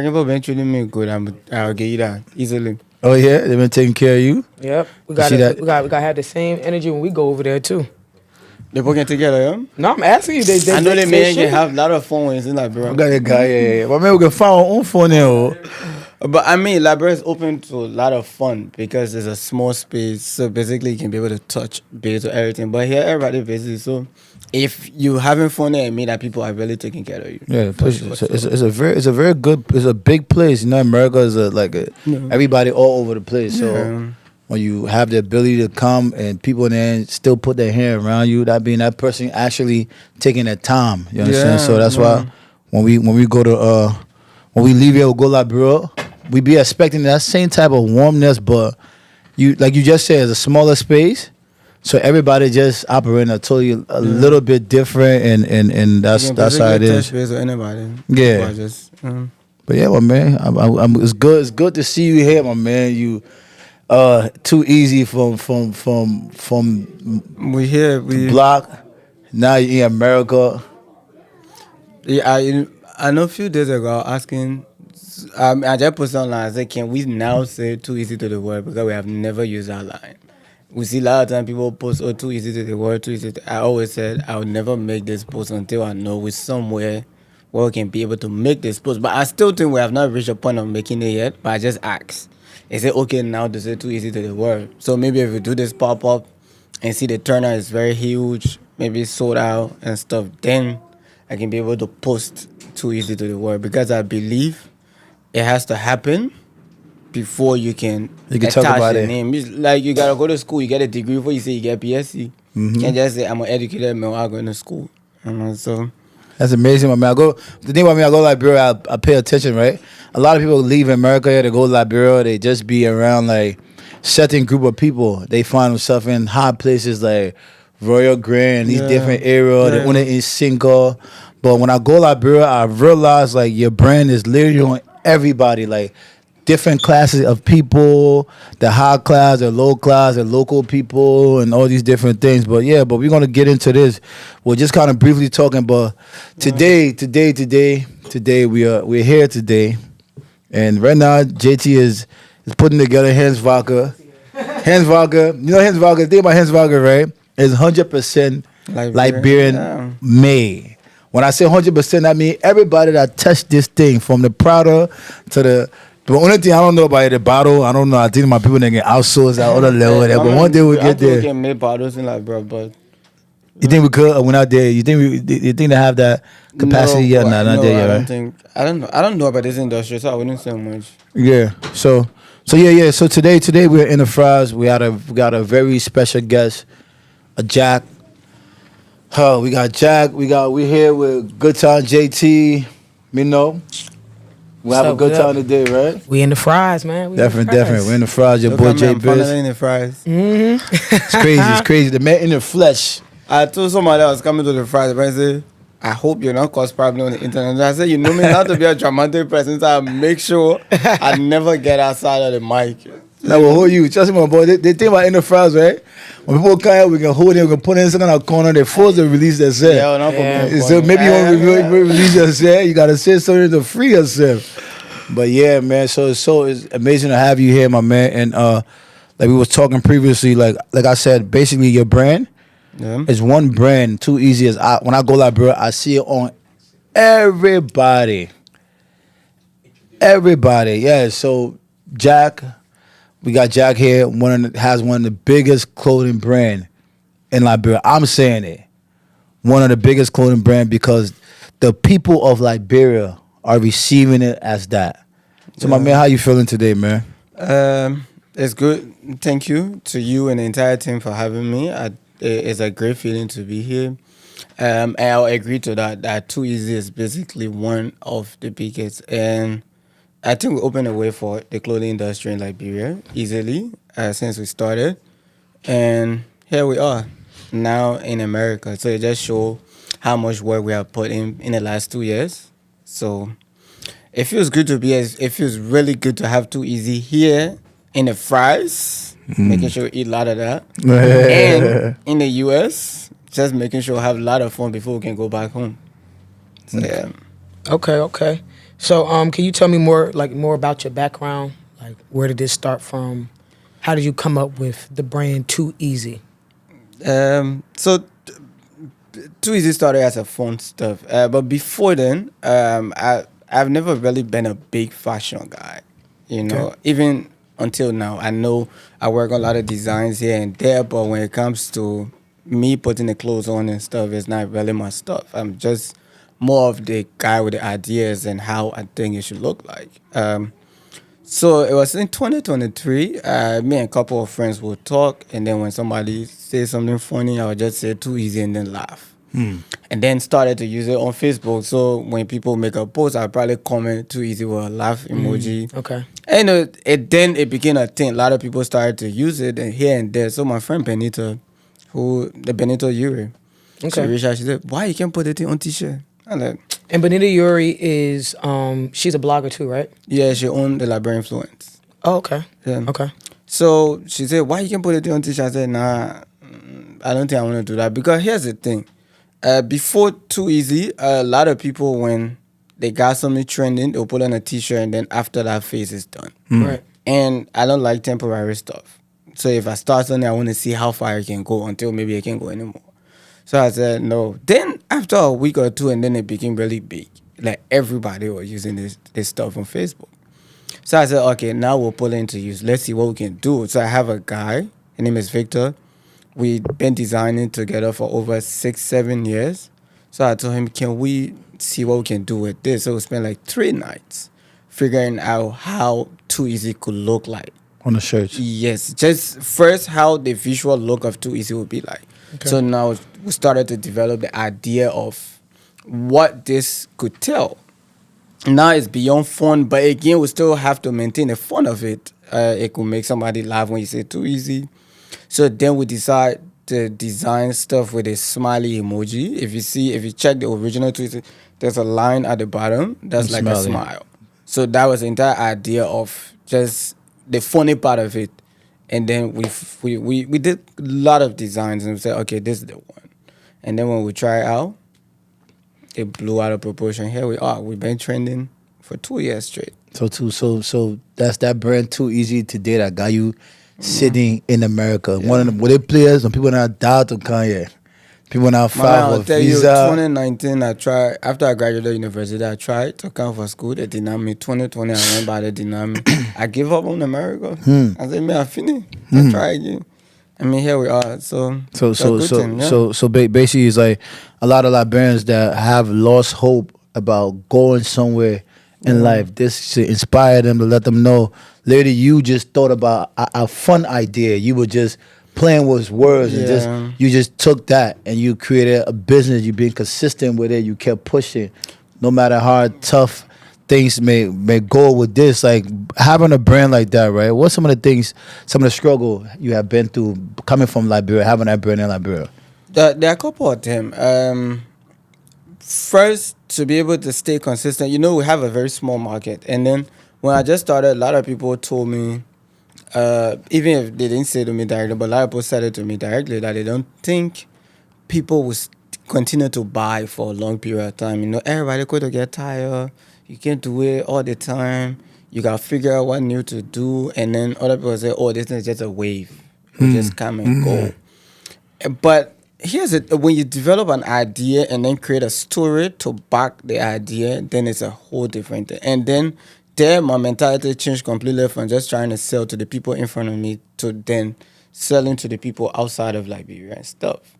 People been treating me good. I'll get you that easily. Oh yeah, they've been taking care of you. Yep. We You got see that? we got to have the same energy when we go over there too. They working together, yeah? No, I'm asking you. I know they may should. have a lot of fun when it's in Liberia. We got a guy, yeah. But man, we can find our own phone now. But I mean, Liberia is open to a lot of fun because it's a small space. So basically, you can be able to touch base with everything. But here, everybody busy. So if you having fun there, it mean that people are really taking care of you. Yeah, it's a very good, it's a big place. You know, America is everybody all over the place. So Yeah. when you have the ability to come and people then still put their hand around you, that being that person actually taking their time. You understand? Yeah, So that's man. why when we go to when we leave here, we go Liberia, we be expecting that same type of warmness, but you like you just said, it's a smaller space. So everybody just operating a little bit different, and that's how it is. Touch base with anybody. Yeah. People are just, But yeah, my man, it's good. It's good to see you here, my man. You too easy from we here. We block. Now you're in America. Yeah, I know a few days ago I was asking. I just put something online. I said, can we now say too easy to the world because we have never used that line. We see a lot of time people post, oh, too easy to the world, too easy. I always said I would never make this post until I know we're somewhere where we can be able to make this post. But I still think we have not reached a point of making it yet. But I just ask. Is it okay now to say too easy to the world? So maybe if we do this pop-up and see the turnout is very huge, maybe it's sold out and stuff, then I can be able to post too easy to the world because I believe it has to happen before you can talk about your it. name. It's like you gotta go to school, you get a degree before you say you get PSC. Mm-hmm. You can't just say I'm an educated man while going to school. So That's amazing, my man. The thing about me, I go to Liberia, I pay attention, right? A lot of people leave America, they go to Liberia, they just be around like certain group of people. They find themselves in hot places like Royal Grand, these different areas. They want it in Cinco. But when I go to Liberia, I realize like your brand is literally on everybody, like different classes of people, the high class, the low class, the local people, and all these different things. But yeah, we're gonna get into this. We're just kind of briefly talking, but today, we're here today, and right now JT is putting together Hans Vodka. Hans Vodka, you know Hans Vodka. The thing about Hans Vodka, right, is 100% Liberian made. When I say 100%, that means everybody that touched this thing, from the powder to the only thing I don't know about the bottle, I don't know. I think my people they can outsource that other level there. But one day we'll get there. We can make bottles in Liberia, but you think we could? We're not there. You think they have that capacity yet? Not there yet, right? I don't know about this industry, so I wouldn't say much. Yeah. So yeah. So today we're in the fries. We got a very special guest, a Jack. We got Jack. We here with Good Time JT. You know. We'll have a good time today, right? We in the fries, man. Definitely. We're in the fries. Your boy J Biz. In the fries. Mm-hmm. It's crazy. The man in the flesh. I told somebody I was coming to the fries, but I said, I hope you're not cause problem on the internet. I said, you know me not to be a dramatic person, so I make sure I never get outside of the mic. Now we'll hold you. Trust me, my boy. They think about in the fries, right? When people come here, we can hold them, we can put them in some kind of corner. They're forced to release themselves. So maybe you want to release yourself. You got to say something to free yourself. But yeah, man. So it's amazing to have you here, my man. And like we was talking previously, like I said, basically your brand is one brand. Too easy as when I go Liberia, I see it on everybody. Yeah. So Jack. We got Jack here, has one of the biggest clothing brand in Liberia. I'm saying it. One of the biggest clothing brand because the people of Liberia are receiving it as that. So my man, how you feeling today, man? It's good. Thank you to you and the entire team for having me. It's a great feeling to be here. And I'll agree to that Too Easy is basically one of the biggest. And I think we opened a way for the clothing industry in Liberia easily since we started. And here we are now in America. So it just shows how much work we have put in the last 2 years. So it feels good to be, it feels really good to have Too Easy here in the fries, making sure we eat a lot of that. And in the US, just making sure we have a lot of fun before we can go back home. So yeah. Okay. So, can you tell me more about your background? Like, where did this start from? How did you come up with the brand Too Easy? So Too Easy started as a fun stuff, but before then, I've never really been a big fashion guy. Okay. Even until now, I know I work on a lot of designs here and there, but when it comes to me putting the clothes on and stuff, it's not really my stuff. I'm just more of the guy with the ideas and how I think it should look like. So it was in 2023. Me and a couple of friends would talk, and then when somebody says something funny, I would just say Too Easy and then laugh. And then started to use it on Facebook. So when people make a post, I'd probably comment Too Easy with a laugh emoji. Okay. And then it became a thing. A lot of people started to use it and here and there. So my friend Benito, Benito Yuri, she Okay. reached out. She said, "Why you can't put it on T-shirt?" I'm like, And Benita Yuri is she's a blogger too, right? "Yeah, she owned the Liberian Influence." Oh, okay. Yeah. Okay. So she said, "Why you can put it on T-shirt?" I said, "Nah, I don't think I want to do that." Because here's the thing. Before Too Easy, a lot of people, when they got something trending, they'll put on a T-shirt and then after that phase is done. Right. And I don't like temporary stuff. So if I start something, I want to see how far I can go until maybe I can't go anymore. So I said, no. Then after a week or two, and then it became really big. Like everybody was using this stuff on Facebook. So I said, okay, now we'll put it into use. Let's see what we can do. So I have a guy, his name is Victor. We've been designing together for over 6-7 years. So I told him, can we see what we can do with this? So we spent like 3 nights figuring out how Too Easy could look like. On the shirts. Yes, just first how the visual look of Too Easy would be like. Okay. So now we started to develop the idea of what this could tell. Now it's beyond fun, but again, we still have to maintain the fun of it. It could make somebody laugh when you say Too Easy. So then we decide to design stuff with a smiley emoji. If you check the original Too Easy, there's a line at the bottom that's like a Smiley. smile. So that was the entire idea of just the funny part of it. And then we did a lot of designs and we said, okay, this is the one. And then when we try it out, it blew out of proportion. Here we are. We've been trending for 2 years straight. So that's that brand Too Easy today that got you sitting in America. One of the with the players, when people not doubt to Kanye. People now Man, file I'll for tell you, visa. 2019, I tried, after I graduated university, I tried to come for school. They denied me. 2020, I went by, they denied me. I gave up on America. I said, man, I finished. I try again. I mean, here we are. So it's a good thing, yeah. Basically, it's like a lot of Liberians that have lost hope about going somewhere in life. This should inspire them to let them know. Later, you just thought about a fun idea. You were just playing with words and you just took that and you created a business. You've been consistent with it. You kept pushing, no matter how tough things may go with this. Like having a brand like that, right? What's some of the things, some of the struggle you have been through coming from Liberia, having that brand in Liberia? There are a couple of them. First, to be able to stay consistent, we have a very small market. And then when I just started, a lot of people told me, even if they didn't say it to me directly, but a lot of people said it to me directly, that they don't think people will continue to buy for a long period of time. Everybody going to get tired. You can't do it all the time. You got to figure out what new to do. And then other people say, oh, this is just a wave. It'll just come and go. But here's it. When you develop an idea and then create a story to back the idea, then it's a whole different thing. And then my mentality changed completely from just trying to sell to the people in front of me to then selling to the people outside of Liberia and stuff.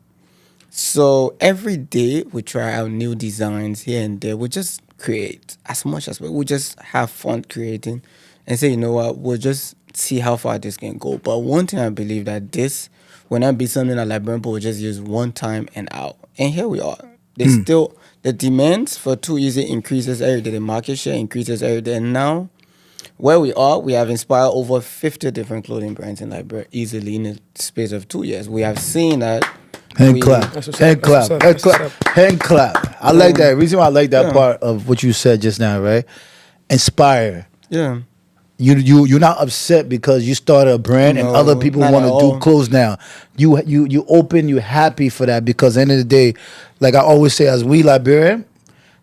So every day we try out new designs here and there. We just create as much as we just have fun creating and say, you know what, we'll just see how far this can go. But one thing I believe that this will not be something that Liberian people will just use one time and out. And here we are. The demands for Too Easy increases every day. The market share increases every day. And now, where we are, we have inspired over 50 different clothing brands in Liberia easily in the space of 2 years. We have seen that. Hand clap. I like that. Reason why I like that part of what you said just now, right? Inspire. Yeah. You're not upset because you started a brand and other people want to do clothes now. You open, you're happy for that because at the end of the day, like I always say, as we Liberian,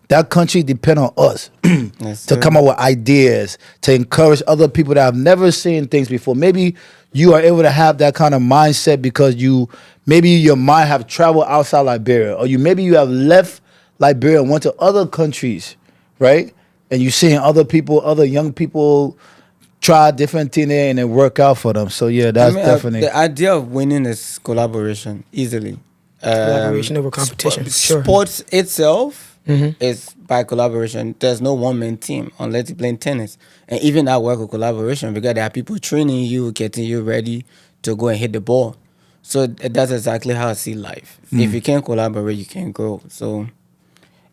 that country depend on us Yes, to sir. come up with ideas, to encourage other people that have never seen things before. Maybe you are able to have that kind of mindset because maybe your mind have traveled outside Liberia, or maybe you have left Liberia and went to other countries, right? And you seeing other people, other young people try different things there and it work out for them. So yeah, I that's mean, definitely. the idea of winning is collaboration easily. Collaboration over competition. Sure. Sports itself is by collaboration. There's no one man team unless you're playing tennis, and even that work with collaboration because there are people training you, getting you ready to go and hit the ball. So that's exactly how I see life. If you can't collaborate, you can't grow. So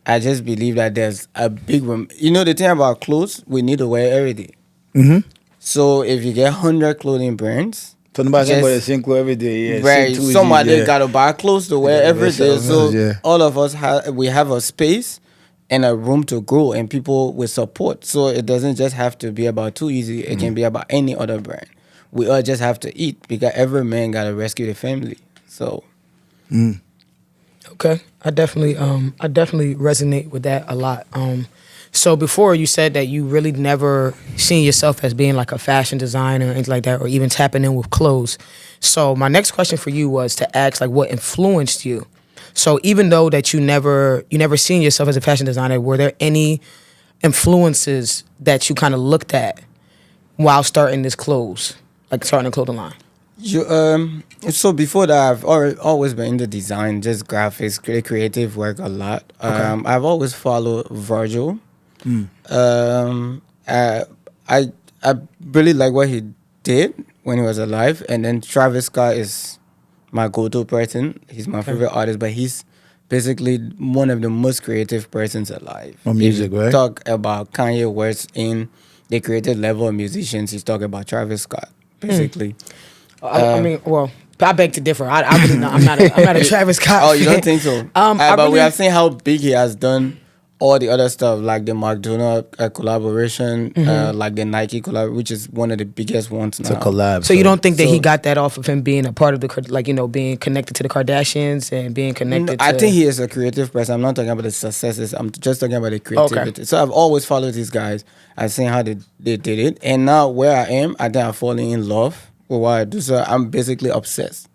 I just believe that there's a big room. You know the thing about clothes, we need to wear every day. So if you get 100 clothing brands, So nobody just- can buy a single every day. Yeah, right, see too easy, somebody yeah. gotta buy clothes to wear gotta every wear day. something So else, yeah. all of us we have a space and a room to grow, and people with support. So it doesn't just have to be about Too Easy. It can be about any other brand. We all just have to eat because every man gotta rescue the family. So Okay, I definitely resonate with that a lot. So before you said that you really never seen yourself as being like a fashion designer or anything like that, or even tapping in with clothes. So my next question for you was to ask like what influenced you. So even though that you never seen yourself as a fashion designer, were there any influences that you kind of looked at while starting this clothes, like starting a clothing line? you so before that, I've always been into design, just graphics, creative work a lot. I've always followed Virgil. I I really like what he did when he was alive, and then Travis Scott is my go-to person. He's my favorite artist, but he's basically one of the most creative persons alive. On music, If you right? talk about Kanye West in the creative level of musicians, he's talking about Travis Scott, basically. I mean, well, I beg to differ. I really not. I'm not a Travis Scott. Oh, you fan. don't think so? I But we really- have seen how big he has done all the other stuff, like the McDonald collaboration, like the Nike collab, which is one of the biggest ones To now. collab. So you don't think that he So- got that off of him being a part of the, like, you know, being connected to the Kardashians and being connected I to... think he is a creative person. I'm not talking about the successes. I'm just talking about the creativity. So I've always followed these guys. I've seen how they did it. And now where I am, I think I'm falling in love with what I do. So I'm basically obsessed.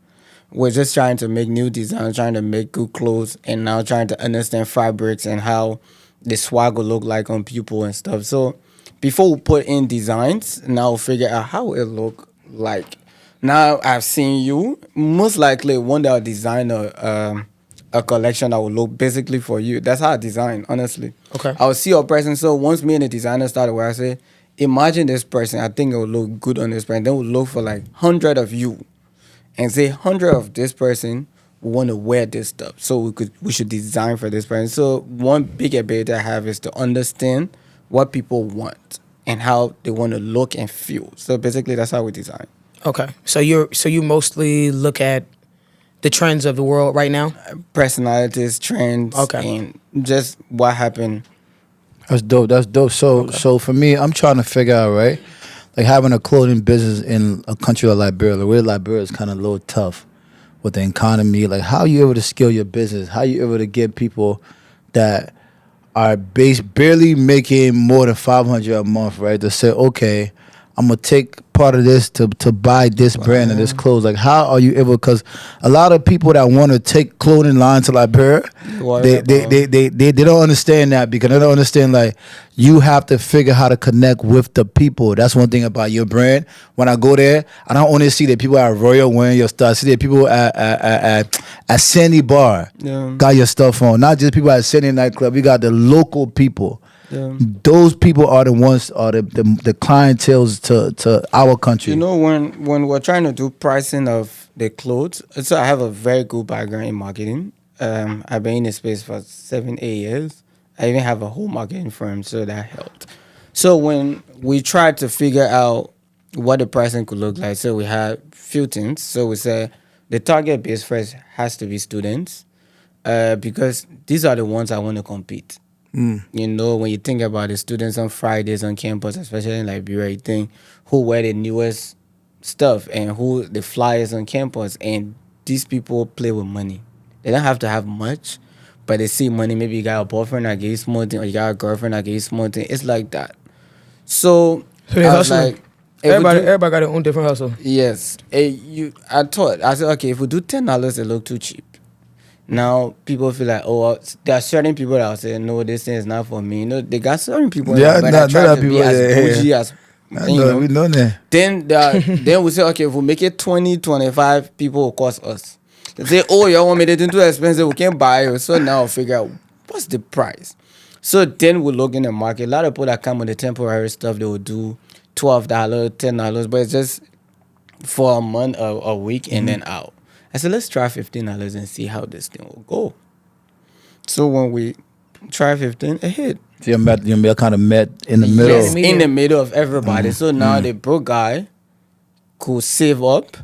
We're just trying to make new designs, trying to make good clothes, and now trying to understand fabrics and how the swag will look like on people and stuff. So before we put in designs, now we'll figure out how it look like. Now I've seen you. Most likely one day I'll design a collection that will look basically for you. That's how I design, honestly. Okay. I'll see your person. So once me and the designer started, where I say, imagine this person. I think it will look good on this person. Then we'll look for like 100 of you, and say 100 of this person want to wear this stuff. So we should design for this person. So one big ability I have is to understand what people want and how they want to look and feel. So basically that's how we design. Okay. So you mostly look at the trends of the world right now? Personalities, trends, Okay. and just what happened. That's dope. That's dope. So for me, I'm trying to figure out, right? Like having a clothing business in a country like Liberia. The way Liberia is kind of a little tough with the economy. Like how you able to scale your business? How you able to get people that are barely making more than 500 a month, right? To say, okay, I'm gonna take part of this to buy this brand and this clothes. Like, how are you able? Because a lot of people that want to take clothing lines to Liberia, they don't understand that, because they don't understand, like, you have to figure how to connect with the people. That's one thing about your brand. When I go there, I don't only see that people at Royal wearing your stuff. I see that people at Sandy Bar got your stuff on. Not just people at Sandy nightclub. We got the local people. Yeah. Those people are the ones, are the clientels to our country. You know, when we're trying to do pricing of the clothes, so I have a very good background in marketing. I've been in the space for 7-8 years. I even have a whole marketing firm, so that helped. So when we tried to figure out what the pricing could look like, so we had few things. So we said the target base first has to be students, because these are the ones I want to compete. You know, when you think about the students on Fridays on campus, especially in Liberia, you think who wear the newest stuff and who the flyers on campus, and these people play with money. They don't have to have much, but they see money. Maybe you got a boyfriend that gave you small thing, or you got a girlfriend that gave you small thing. It's like that. So they I was hustling. like, if we do- Everybody got their own different hustle. yes. I said, okay, if we do $10, it look too cheap. Now people feel like, oh, there are certain people that will say, no, this thing is not for me. You know, they got certain people Yeah, but no, I try no, to people, be as yeah, yeah. bougie as I you know, know. we know that. Then we say, okay, if we make it 20, 25, people will cost us. They say, oh, you want me to do too expensive, we can't buy it. So now we'll figure out what's the price. So then we look in the market. A lot of people that come with the temporary stuff, they will do $12, $10, but it's just for a month or a week and then out. I said, let's try $15 and see how this thing will go. So when we try 15, it hit. So you kind of met in the middle. Yes, in the middle of everybody. So now the broke guy could save up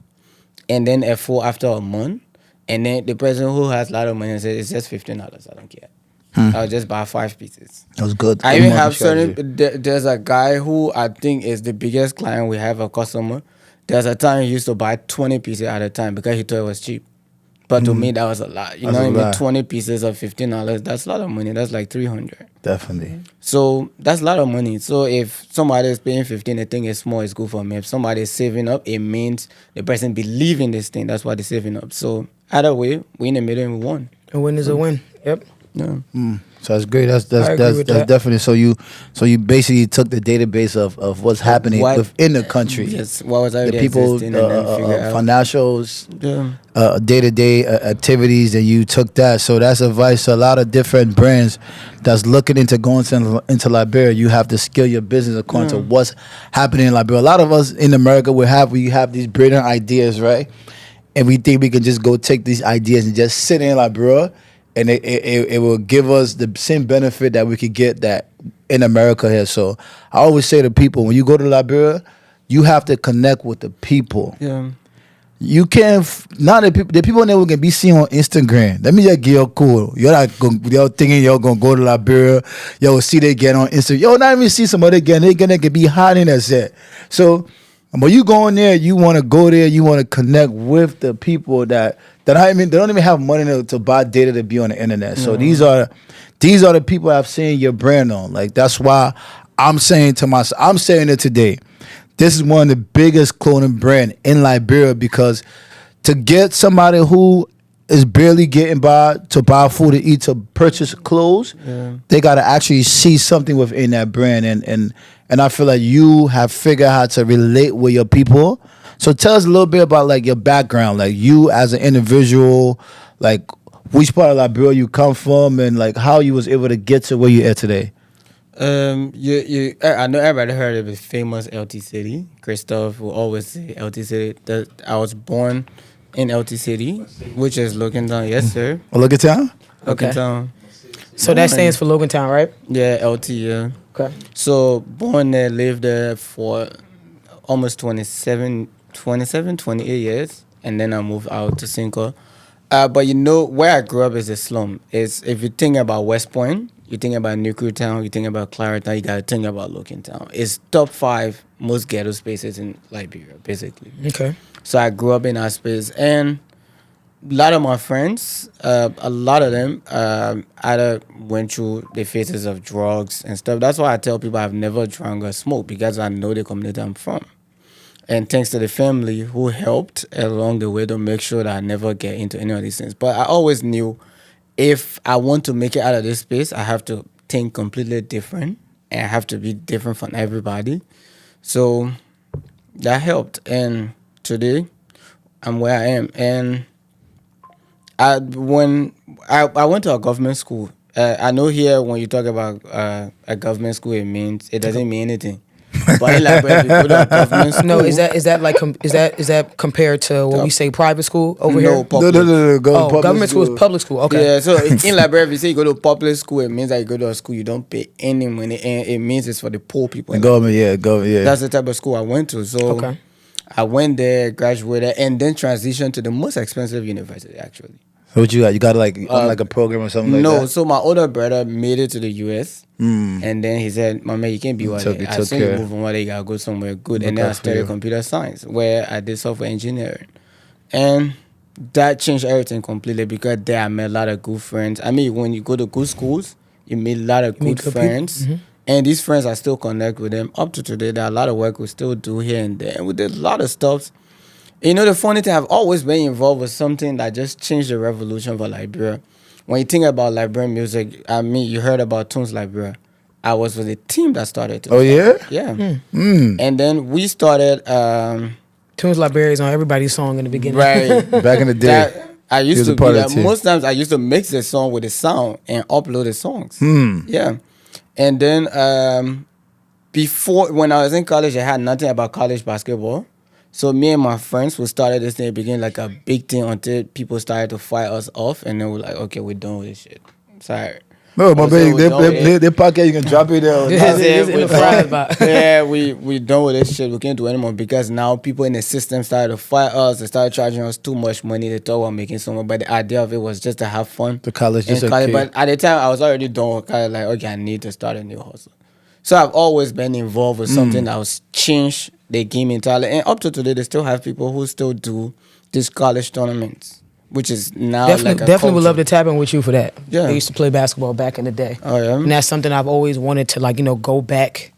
and then afford after a month. And then the person who has a lot of money said, it's just $15. I don't care. I'll just buy 5 pieces. That was good. I Good even market have strategy. certain. There's a guy who I think is the biggest client we have, a customer. There's a time he used to buy 20 pieces at a time because he thought it was cheap. But to me, that was a lot. You That's know a what I mean? lot. 20 pieces of $15, that's a lot of money. That's like 300. Definitely. So that's a lot of money. So if somebody is paying 15, the thing is small, it's good for me. If somebody is saving up, it means the person believe in this thing. That's why they're saving up. So either way, we in the middle and we won. A win is a win. Yep. Yeah. So that's great. That's I agree with that. definitely. So you basically took the database of what's happening What- within the country. Yes. What was The already people, existing and then figure out. financials, Yeah. day-to-day activities, and you took that. So that's advice to a lot of different brands that's looking into going into Liberia. You have to scale your business according to what's happening in Liberia. A lot of us in America, we have these brilliant ideas, right? And we think we can just go take these ideas and just sit in Liberia, and it will give us the same benefit that we could get that in America here. So I always say to people, when you go to Liberia, you have to connect with the people. Yeah. You can't now the people that we can be seen on Instagram. Let me just get you cool. You're thinking you're gonna go to Liberia. Yo, see they get on Instagram. Yo, not even see somebody again. They gonna be hiding that set. So when you go in there, you want to go there. You want to connect with the people that I mean. They don't even have money to buy data to be on the internet. So these are the people I've seen your brand on. Like that's why I'm saying to myself, I'm saying it today. This is one of the biggest clothing brand in Liberia, because to get somebody who is barely getting by to buy food to eat, to purchase clothes, they gotta actually see something within that brand, and I feel like you have figured out how to relate with your people. So tell us a little bit about like your background, like you as an individual, like which part of Liberia you come from, and like how you was able to get to where you are today. I know everybody heard of the famous LT City. Christoph will always say LT City. I was born in LT City, which is Logan Town. Yes, sir. Look at town. Logan Okay. Town. So that stands for Logan Town, right? Yeah, LT. Yeah. Okay. So born there, lived there for almost 28 years, and then I moved out to Cinco. But you know where I grew up is a slum. It's if you think about West Point, you think about Nuclear Town, you think about Clarendon, you gotta think about Logan Town. It's top 5 most ghetto spaces in Liberia, basically. Okay. So I grew up in that space, and a lot of my friends, a lot of them either went through the phases of drugs and stuff. That's why I tell people I've never drunk or smoked, because I know the community I'm from. And thanks to the family who helped along the way to make sure that I never get into any of these things. But I always knew if I want to make it out of this space, I have to think completely different, and I have to be different from everybody. So that helped. And today, I'm where I am. And when I went to a government school. I know here when you talk about a government school, it doesn't mean anything. But in Liberia, if you go to a government school, No, is that compared to what we say private school over No, here? public. No. Government school is public school. Okay. Yeah, so in Liberia, if you say you go to public school, it means that you go to a school you don't pay any money, and it means it's for the poor people. Government, yeah. That's the type of school I went to. So Okay. I went there, graduated, and then transitioned to the most expensive university, actually. So what you got? You got like a program or something like No, that? so my older brother made it to the US, and then he said, "My man, you can't be what He I took said. You care. move from what you gotta go somewhere good." Look And then I out for studied you. computer science, where I did software engineering, and that changed everything completely because there I met a lot of good friends. I mean, when you go to good schools, you meet a lot of meet good good friends. people. And these friends, I still connect with them up to today. There are a lot of work we still do here and there. And we did a lot of stuff. You know, the funny thing, I've always been involved with something that just changed the revolution for Liberia. When you think about Liberian music, I mean, you heard about Tunes Liberia. I was with the team that started Tunes Oh, yeah? Liberia. Yeah. And then we started, Tunes Liberia is on everybody's song in the beginning. right. Back in the day. That I He was used a to part be of the team. most times I used to mix the song with the sound and upload the songs. Hmm. Yeah. And then before when I was in college I had nothing about college basketball. So me and my friends we started this thing, it became like a big thing until people started to fight us off and then we're like, okay, we're done with this shit. Sorry. No, my So baby, we're done with it. they podcast, you can drop it there. Yeah. That's It's it, in the we're fries done. box. Yeah, we done with this shit. We can't do anymore because now people in the system started to fight us. They started charging us too much money. They thought we were making so much, but the idea of it was just to have fun. The college in just college. okay. But at the time, I was already done with college. Like, okay, I need to start a new hustle. So I've always been involved with something that was changed the game entirely. And up to today, they still have people who still do these college tournaments, which is now Definitely, like a definitely would culture. love to tap in with you for that. Yeah. I used to play basketball back in the day. Oh, yeah? And that's something I've always wanted to like, go back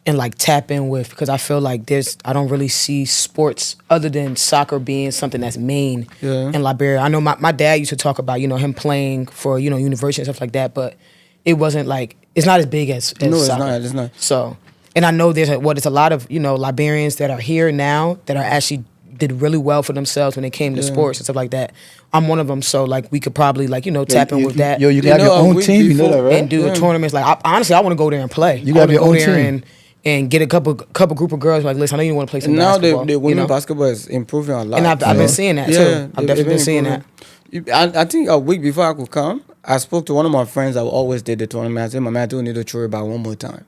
and like tap in with because I feel like I don't really see sports other than soccer being something that's main in Liberia. I know my dad used to talk about, him playing for, university and stuff like that, but it wasn't like, it's not as big as No, it's soccer. not. It's not. So, and I know there's a lot of, Liberians that are here now that are actually did really well for themselves when they came to sports and stuff like that. I'm one of them, so like we could probably like tap in with that. Yo, you got know, your a own week team, you know before- that, right? And do tournaments. Like honestly, I want to go there and play. You I got wanna your go own there team. and get a couple group of girls. Like, listen, I know you want to play some Now basketball. the women basketball is improving a lot. And I've been seeing that too. I've definitely been seeing that. I think a week before I could come, I spoke to one of my friends that always did the tournament. I said, "My man, I do need to throw it back one more time."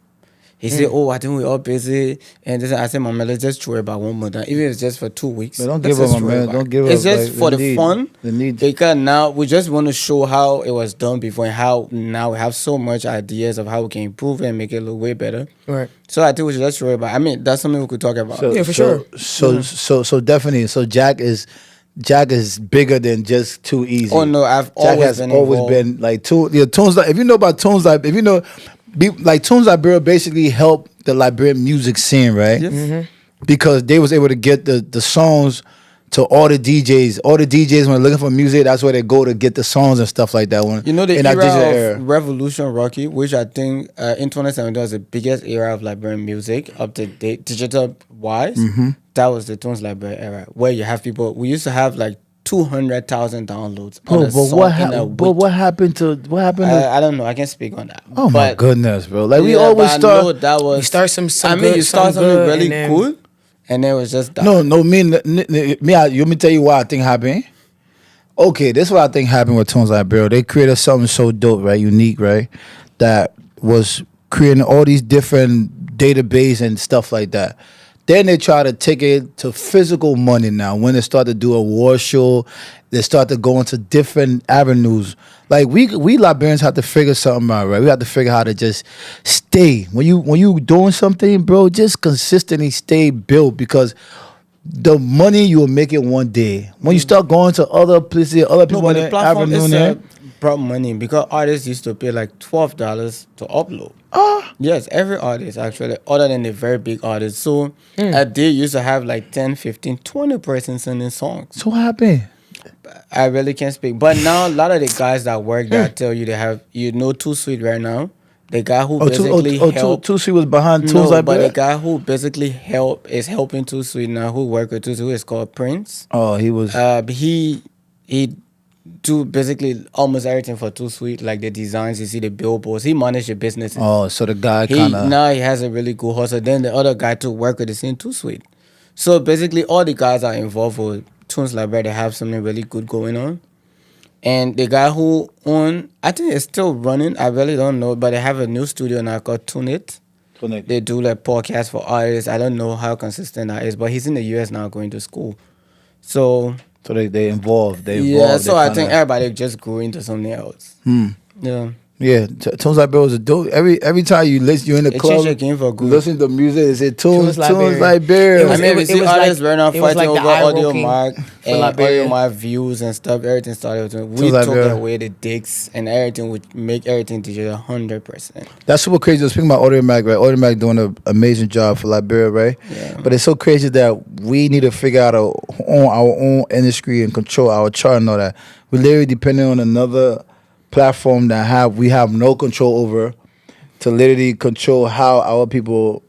He said, "Oh, I think we're all busy." And this, I said, "My man, let's just throw it back one more time, even if it's just for 2 weeks." But don't Let's give up, just my throw it man. back. Don't give It's up, just like, for the the need. fun. The need. Because now we just want to show how it was done before and how now we have so much ideas of how we can improve it and make it look way better. Right. So I think we should just throw it back. I mean, that's something we could talk about. Yeah, for sure. So definitely. So Jack is bigger than just Too Easy. Oh no, I've Jack always has been always involved. been like Tunes. Like if you know about Tunes, like if you know, like Tunes Liberia basically helped the Liberian music scene, right? Yes. Because they was able to get the songs to all the DJs. All the DJs when they're looking for music, that's where they go to get the songs and stuff like that. You know the in that era digital of era. Revolution Rocky, which I think in 2017 was the biggest era of Liberian music up to date, digital wise. That was the Tunes Liberia era, where you have people. We used to have like 200,000 downloads on a song in a week. But what happened to I don't know. I can't speak on that. Oh my But, goodness, bro! Like we yeah, always but I know start. that was. You start some I mean, good, you start some something good, really and then- good, and then it was just that. No, you me tell you why I think happened. Okay, this is what I think happened with Tunes Liberia. They created something so dope, right? Unique, right? That was creating all these different database and stuff like that. Then they try to take it to physical money now. When they start to do a war show, they start to go into different avenues. Like we Liberians have to figure something out, right? We have to figure out how to just stay. When you doing something, bro, just consistently stay built because the money you will make it one day. When you start going to other places, other No, people but on the the platform avenue is there. brought money because artists used to pay like $12 to upload. Yes, every artist actually, other than the very big artists. So a day used to have like 10, 15, 20 persons singing songs. So what happened? I really can't speak. But now a lot of the guys that work there tell you they have, Too Sweet right now. The guy who basically helped. Too Sweet was behind Tunes No, but Liberia? the guy who basically is helping Too Sweet now, who work with Too Sweet, is called Prince. Oh, he was. He do basically almost everything for Too Sweet, like the designs, you see the billboards. He managed the businesses. Oh, so the guy He kind of. now he has a really good hustle. Then the other guy to work with the same Too Sweet. So basically, all the guys are involved with Tunes Liberia. They have something really good going on. And the guy who own, I think it's still running. I really don't know, but they have a new studio now called Tune It. They do like podcasts for artists. I don't know how consistent that is, but he's in the US now going to school. So So they involved. They involved. yeah, so they I kinda- think everybody just grew into something else. Yeah. Yeah, Tunes Liberia was a dope. Every time you listen, you're in the It club, changed the game for good. listen to music. They say Tunes Liberia. Liberia. It I mean, we it see was artists like- right now it was fighting like the over audio eye-roking mark for and Liberia. audio mark views and stuff. Everything started with we Tunes took Liberia. away the dicks and everything would make everything digital 100%. That's super crazy. I was speaking about Audio Mac, right? Audio Mac doing an amazing job for Liberia, right? Yeah. But it's so crazy that we need to figure out our own industry and control our chart and all that. We're literally depending on another platform that we have no control over to literally control how our people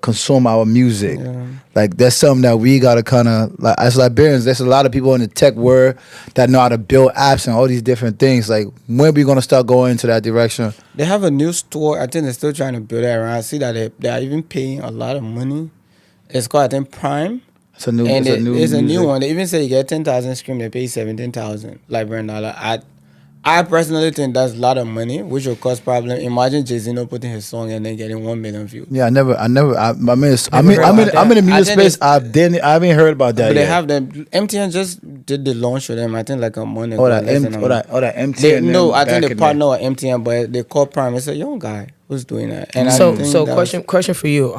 consume our music. Yeah. Like that's something that we gotta kind of like as Liberians. There's a lot of people in the tech world that know how to build apps and all these different things. Like when are we gonna start going into that direction? They have a new store. I think they're still trying to build it around. I see that they are even paying a lot of money. It's called, I think, Prime. It's a new. And it's a new. it's a new music. one. They even say you get 10,000 stream, they pay 17,000 Liberian dollar. I personally think that's a lot of money, which will cause problem. Imagine Jay-Z not putting his song and then getting 1 million views. Yeah, I mean, I'm in heard the about music that. space. I haven't heard about that But yet. they have them. MTN just did the launch for them. I think like a month ago. Oh, that less than a month. They, MTN. no, I back think they in partner with MTN, but they call Prime. It's a young guy who's doing that. And I think So that's- question for you.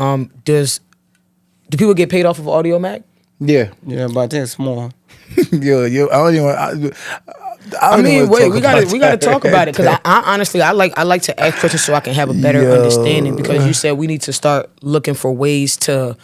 Do people get paid off of Audio Mac? there. Yeah, but I think it's small. Yeah, yo, I don't even. I mean, wait, we gotta that. talk about it because I honestly I like to ask questions so I can have a better Yo. understanding, because you said we need to start looking for ways to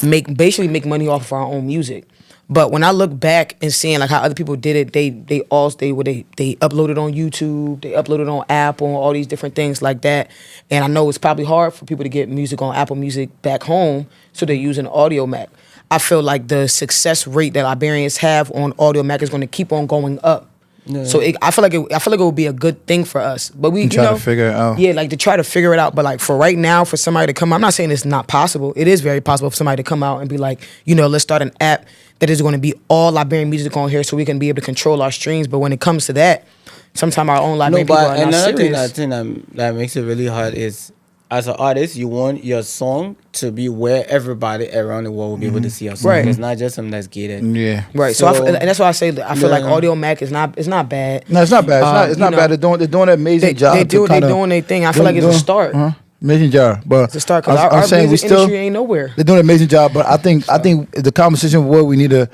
make money off of our own music. But when I look back and seeing like how other people did it, they uploaded on YouTube, they uploaded on Apple, all these different things like that. And I know it's probably hard for people to get music on Apple Music back home, so they're using Audio Mac. I feel like the success rate that Liberians have on Audio Mac is going to keep on going up. Yeah. So I feel like it would be a good thing for us. But we Try to figure it out. Yeah, like to try to figure it out. But like for right now, for somebody to come out, I'm not saying it's not possible. It is very possible for somebody to come out and be like, let's start an app that is going to be all Liberian music on here, so we can be able to control our streams. But when it comes to that, sometimes our own Liberian people are not another thing serious. that makes it really hard is, as an artist, you want your song to be where everybody around the world will be able to see your song. Right. It's not just something that's gated. Yeah. Right. So So- and that's why I say that I feel like Yeah. Audio Mac is not bad. No, it's not bad. It's not bad. They're doing an amazing job. They're doing their thing. I feel like it's a start. Amazing job, but It's a start because I'm our saying music industry ain't nowhere. they're doing an amazing job. But I think the conversation where we need to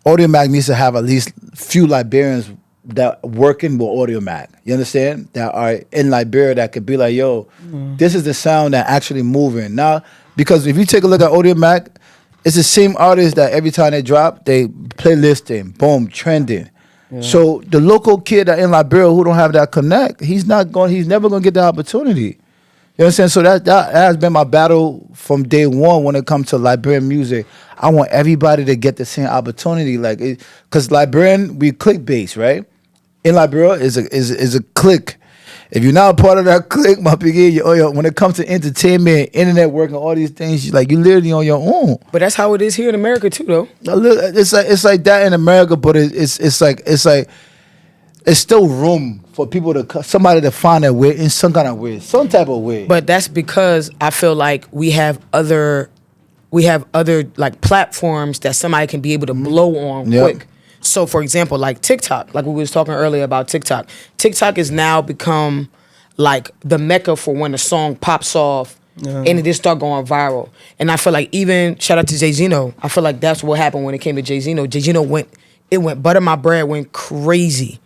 Audio Mac needs to have at least few Liberians that working with Audio Mac. You understand? That are in Liberia that could be like, yo, this is the sound that actually moving. Now, because if you take a look at Audio Mac, it's the same artist that every time they drop, they playlisting, boom, trending. So the local kid that in Liberia who don't have that connect, he's never gonna get the opportunity. You understand? So that has been my battle from day one when it comes to Liberian music. I want everybody to get the same opportunity, like, because Liberian, we click based, right? In Liberia is a click. If you're not a part of that click, my piggy, when it comes to entertainment, internet work, and all these things, you literally on your own. But that's how it is here in America too, though. It's like that in America, but it's like it's still room for people somebody to find their way in some kind of way, some type of way. But that's because I feel like we have other like platforms that somebody can be able to blow on Yep. quick. So for example, like TikTok, like we was talking earlier about TikTok. TikTok has now become like the mecca for when a song pops off and it just start going viral. And I feel like even shout out to Jay Zeno, I feel like that's what happened when it came to Jay Zeno. Jay Zeno went Butter My Bread went crazy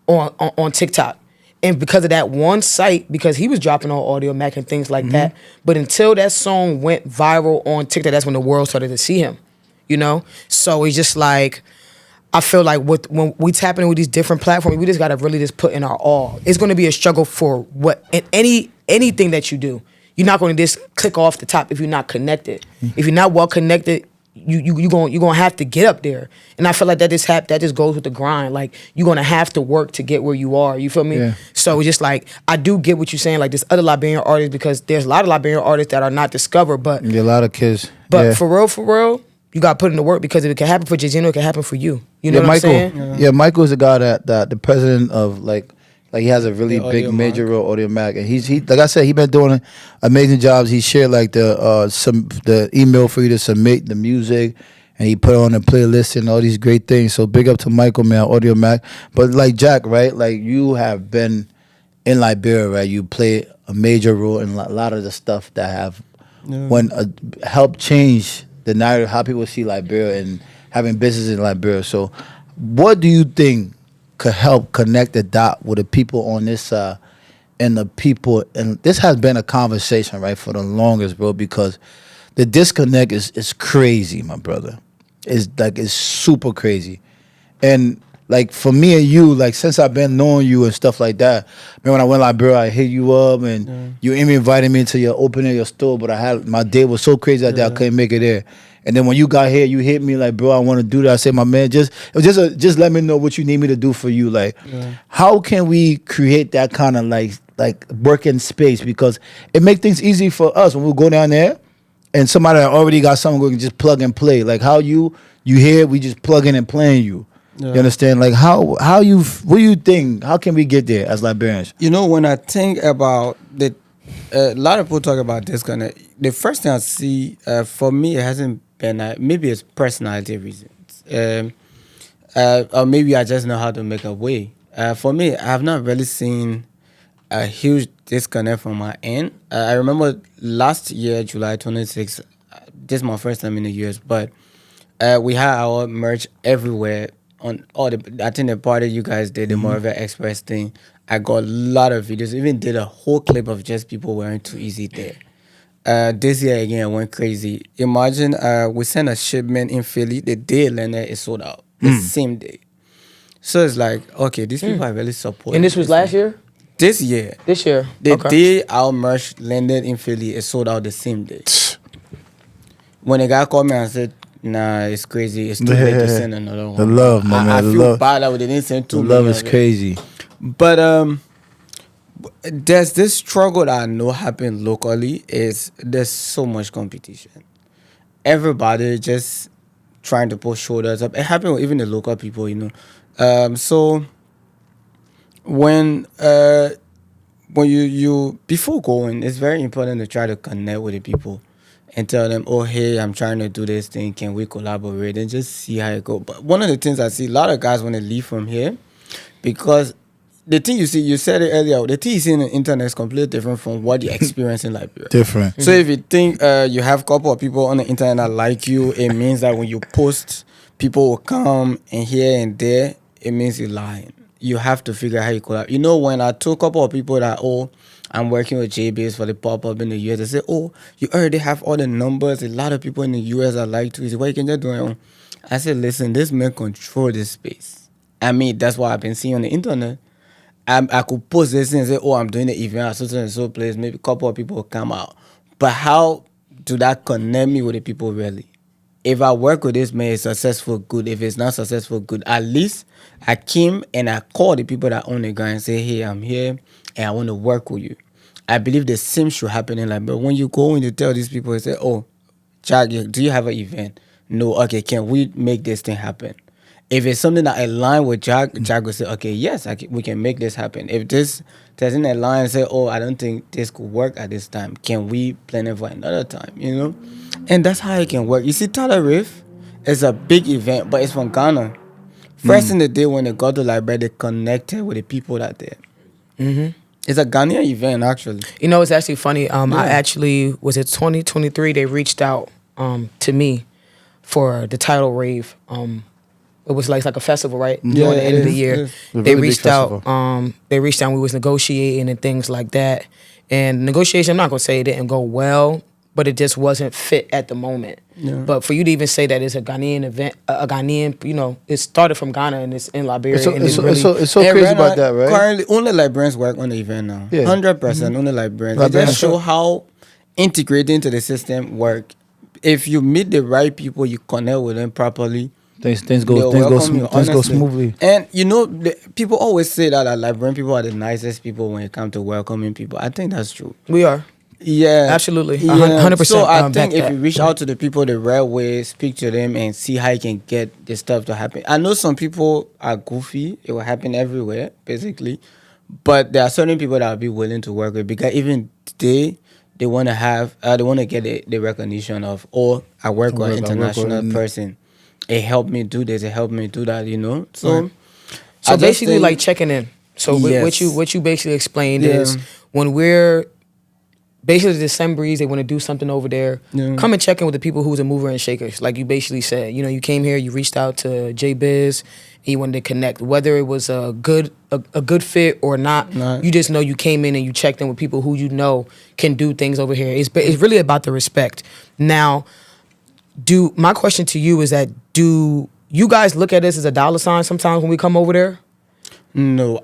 on TikTok. And because of that one site, because he was dropping on Audio Mac and things like that. But until that song went viral on TikTok, that's when the world started to see him. So it's just like, I feel like when we tap in with these different platforms, we just gotta really just put in our all. It's gonna be a struggle for anything that you do. You're not gonna just click off the top if you're not connected. If you're not well connected, you gonna have to get up there. And I feel like that just goes with the grind. Like you're gonna have to work to get where you are. You feel me? Yeah. So it's just like I do get what you're saying. Like there's other Liberian artists, because there's a lot of Liberian artists that are not discovered, but Yeah, a lot of kids. but yeah. for real, you got to put in the work, because if it can happen for Jay Zeno, it can happen for you. You know what Michael. I'm saying? Yeah, Michael is the guy that the president of like he has a really The big Audio major Mac. role, Audio Mac, and he like I said, he been doing amazing jobs. He shared like the email for you to submit the music, and he put on a playlist and all these great things. So big up to Michael, man, Audio Mac. But like Jack, right? Like you have been in Liberia, right? You play a major role in a lot of the stuff that have help change the narrative, how people see Liberia and having business in Liberia. So, what do you think could help connect the dot with the people on this side and the people? And this has been a conversation, right, for the longest, bro, because the disconnect is crazy, my brother. It's super crazy. And like for me and you, like since I've been knowing you and stuff like that, man, when I went to Liberia, I hit you up and you even invited me to your opening your store, but I had my day was so crazy that day I couldn't make it there. And then when you got here, you hit me like, bro, I want to do that. I said, my man, just let me know what you need me to do for you. Like, how can we create that kind of like working space? Because it make things easy for us when we go down there and somebody that already got something we can just plug and play. Like how you here, we just plug in and playing you. You understand? Like what do you think? How can we get there as Liberians? You know, when I think about a lot of people talk about disconnect. The first thing I see, for me, it hasn't been, maybe it's personality reasons. Or maybe I just know how to make a way. For me, I have not really seen a huge disconnect from my end. I remember last year, July 26th, this is my first time in the US, but we had our merch everywhere on all I think the party you guys did, the Moravia Express thing. I got a lot of videos, even did a whole clip of just people wearing Too Easy there. This year again, I went crazy. Imagine we sent a shipment in Philly, the day it landed, it sold out, the same day. So it's like, okay, these people are really supporting. And this was last year? This year. This year. The day our merch landed in Philly, it sold out the same day. When a guy called me and said, nah, it's crazy. It's too late to send another one. The love, my man. I the feel love. bad that we didn't send two. The love is crazy. But there's this struggle that I know happen locally is there's so much competition. Everybody just trying to put shoulders up. It happened with even the local people, you know. So when you before going, it's very important to try to connect with the people and tell them, oh, hey, I'm trying to do this thing. Can we collaborate? And just see how it goes. But one of the things I see, a lot of guys want to leave from here because the thing you see, you said it earlier, the thing you see on the internet is completely different from what you experience in Liberia. Different. So if you think you have a couple of people on the internet that like you, it means that when you post, people will come and here and there, it means you're lying. You have to figure out how you collaborate. You know, when I told a couple of people that, oh, I'm working with JBase for the pop-up in the US. They say, oh, you already have all the numbers. A lot of people in the US are like to. Why you can just do it on? I said, listen, this man control this space. I mean, that's what I've been seeing on the internet. I could post this and say, oh, I'm doing the event at so and so place. Maybe a couple of people will come out. But how do that connect me with the people really? If I work with this man, it's successful, good. If it's not successful, good. At least I came and I called the people that own the ground and say, hey, I'm here and I want to work with you. I believe the same should happen in Liberia. But when you go and you tell these people, you say, oh, Jack, do you have an event? No, okay, can we make this thing happen? If it's something that aligns with Jack, Jack will say, okay, yes, we can make this happen. If this doesn't align and say, oh, I don't think this could work at this time, can we plan it for another time, you know? And that's how it can work. You see, Tyler Reef is a big event, but it's from Ghana. First in the day when they got to Liberia, they connected with the people that there. Mm-hmm. It's a Ghanaian event, actually. You know, it's actually funny. I actually, was it 2023, they reached out to me for the title rave. It was like a festival, right? Yeah, During the end of the year. They really reached out. They reached out. We was negotiating and things like that. And negotiation, I'm not gonna say it didn't go well, but it just wasn't fit at the moment. Yeah. But for you to even say that it's a Ghanaian event, a Ghanaian, you know, it started from Ghana and it's in Liberia. It's so crazy about that, right? Currently, only Liberians work on the event now. 100% only Liberians. It just show how integrated into the system work. If you meet the right people, you connect with them properly. Things go smoothly. And you know, people always say that Liberian people are the nicest people when it comes to welcoming people. I think that's true. We are. Yeah, absolutely, 100%. So I think if you reach out to the people the right way, speak to them, and see how you can get the stuff to happen. I know some people are goofy; it will happen everywhere, basically. But there are certain people that will be willing to work with because even they want to have, they want to get the recognition of, oh, I work with an international person. It helped me do this. It helped me do that. You know. So basically, like checking in. So Yes. what you basically explained Yeah. is when we're basically the Decemberies, they want to do something over there. Yeah. Come and check in with the people who's a mover and shakers. Like you basically said, you came here, you reached out to J Biz, and you wanted to connect. Whether it was a good fit or not, Right. you just know you came in and you checked in with people who you know can do things over here. It's really about the respect. Now, my question to you is that do you guys look at this as a dollar sign sometimes when we come over there? No,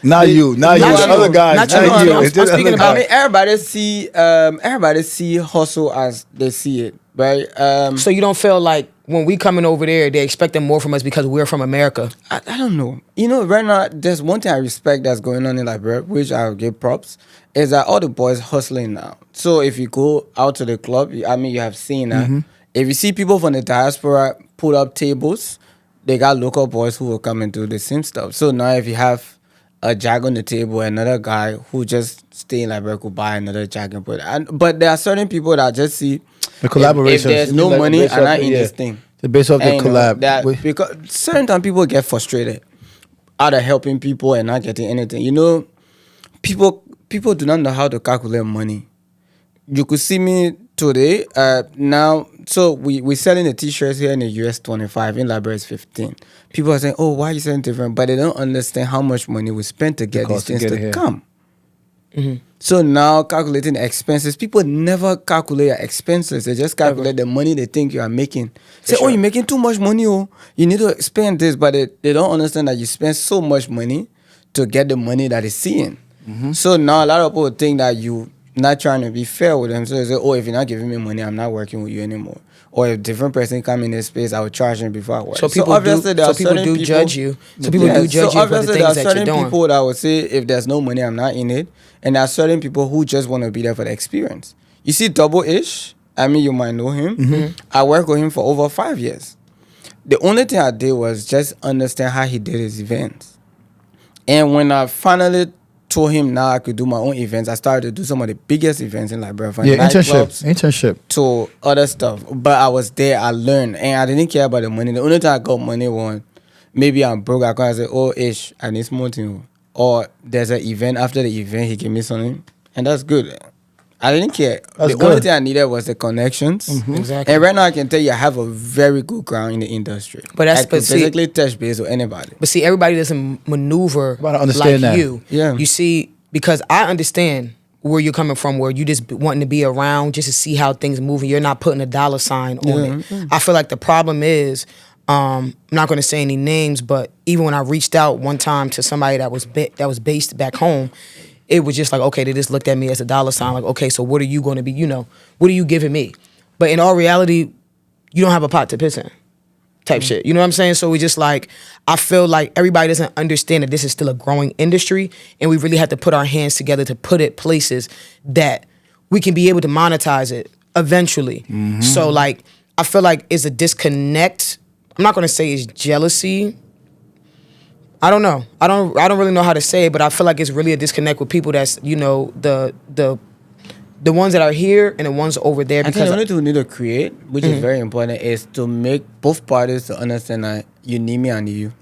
Not you, not you, Not the you. other guys, Not not you. you. I'm It's just speaking other about- I guys. mean, everybody see hustle as they see it, right? So you don't feel like when we coming over there, they expecting more from us because we're from America? I don't know. Right now, there's one thing I respect that's going on in Liberia, which I'll give props, is that all the boys hustling now. So if you go out to the club, you have seen that. If you see people from the diaspora put up tables, they got local boys who will come and do the same stuff. So now if you have a jag on the table, another guy who just stay in Liberia could buy another jag and put it. But there are certain people that just see The collaboration. If there's no money, I'm not in this thing. The base of the And, collab. because certain time people get frustrated out of helping people and not getting anything. People do not know how to calculate money. You could see me today. Now, so we selling the t-shirts here in the US 25, in Liberia is 15. People are saying, "Oh, why are you selling different?" But they don't understand how much money we spent to get these cost to things get to it here. come. So now calculating expenses, people never calculate your expenses. They just calculate the money they think you are making. Say, sure. "Oh, you're making too much money. Oh, you need to spend this," but they don't understand that you spend so much money to get the money that is seeing. So now a lot of people think that you not trying to be fair with them. So they say, "Oh, if you're not giving me money, I'm not working with you anymore." Or if different person come in this space, I will charge him before I work. So people obviously there are certain do judge you. So people do judge you for the obviously things there are that you're certain doing. people that would say, if there's no money, I'm not in it. And there are certain people who just want to be there for the experience. You see Double-ish, you might know him. I worked with him for over 5 years. The only thing I did was just understand how he did his events. And when I finally told him now I could do my own events, I started to do some of the biggest events in Liberia. From Internship. to other stuff. But I was there, I learned, and I didn't care about the money. The only time I got money was maybe I'm broke, I can say, "Oh, Ish, I need small thing." Or there's an event, after the event, he gave me something, and that's good. I didn't care. That's the only good. thing I needed was the connections. Exactly. And right now I can tell you I have a very good ground in the industry. But that's- I could but see- basically touch base with anybody. But see, everybody doesn't maneuver Gotta understand like that. you. Yeah. You see, because I understand where you're coming from, where you just wanting to be around just to see how things move, and you're not putting a dollar sign on it. I feel like the problem is, I'm not going to say any names, but even when I reached out one time to somebody that was based back home, it was just like, okay, they just looked at me as a dollar sign. Like, okay, so what are you going to be? What are you giving me? But in all reality, you don't have a pot to piss in. Type shit. You know what I'm saying? So we just like, I feel like everybody doesn't understand that this is still a growing industry, and we really have to put our hands together to put it places that we can be able to monetize it eventually. So like, I feel like it's a disconnect. I'm not gonna say it's jealousy. I don't know. I don't really know how to say it, but I feel like it's really a disconnect with people that's, the ones that are here and the ones over there. I think Because the only thing we need to create, which is very important, is to make both parties to understand that you need me and you.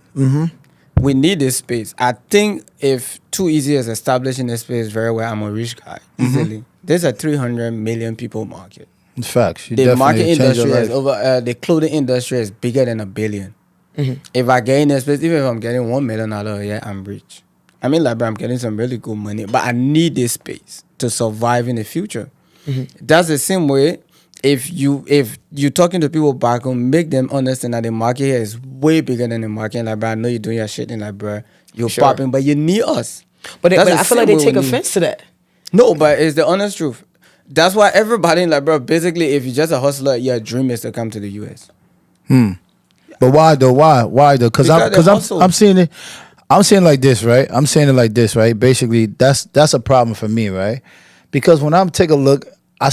We need this space. I think if Too Easy is establishing this space very well, I'm a rich guy easily. There's a 300 million people market. It's facts. You The definitely market changed your industry is life. over. The clothing industry is bigger than 1 billion. If I get in this space, even if I'm getting $1 million a year, I'm rich. I mean, like, I'm getting some really good money, but I need this space to survive in the future. That's the same way. If you're talking to people back home, make them understand that the market here is way bigger than the market in Liberia. I know you're doing your shit in Liberia, you're Sure. popping, but you need us. but That's the I feel like same they way take we need- offense to that. No, but it's the honest truth. That's why everybody in Liberia, basically, if you're just a hustler, your dream is to come to the US. But why though? Why though? Because they hustle. I'm seeing it. I'm saying like this, right? I'm saying it like this, right? Basically, that's a problem for me, right? Because when I'm take a look, I'm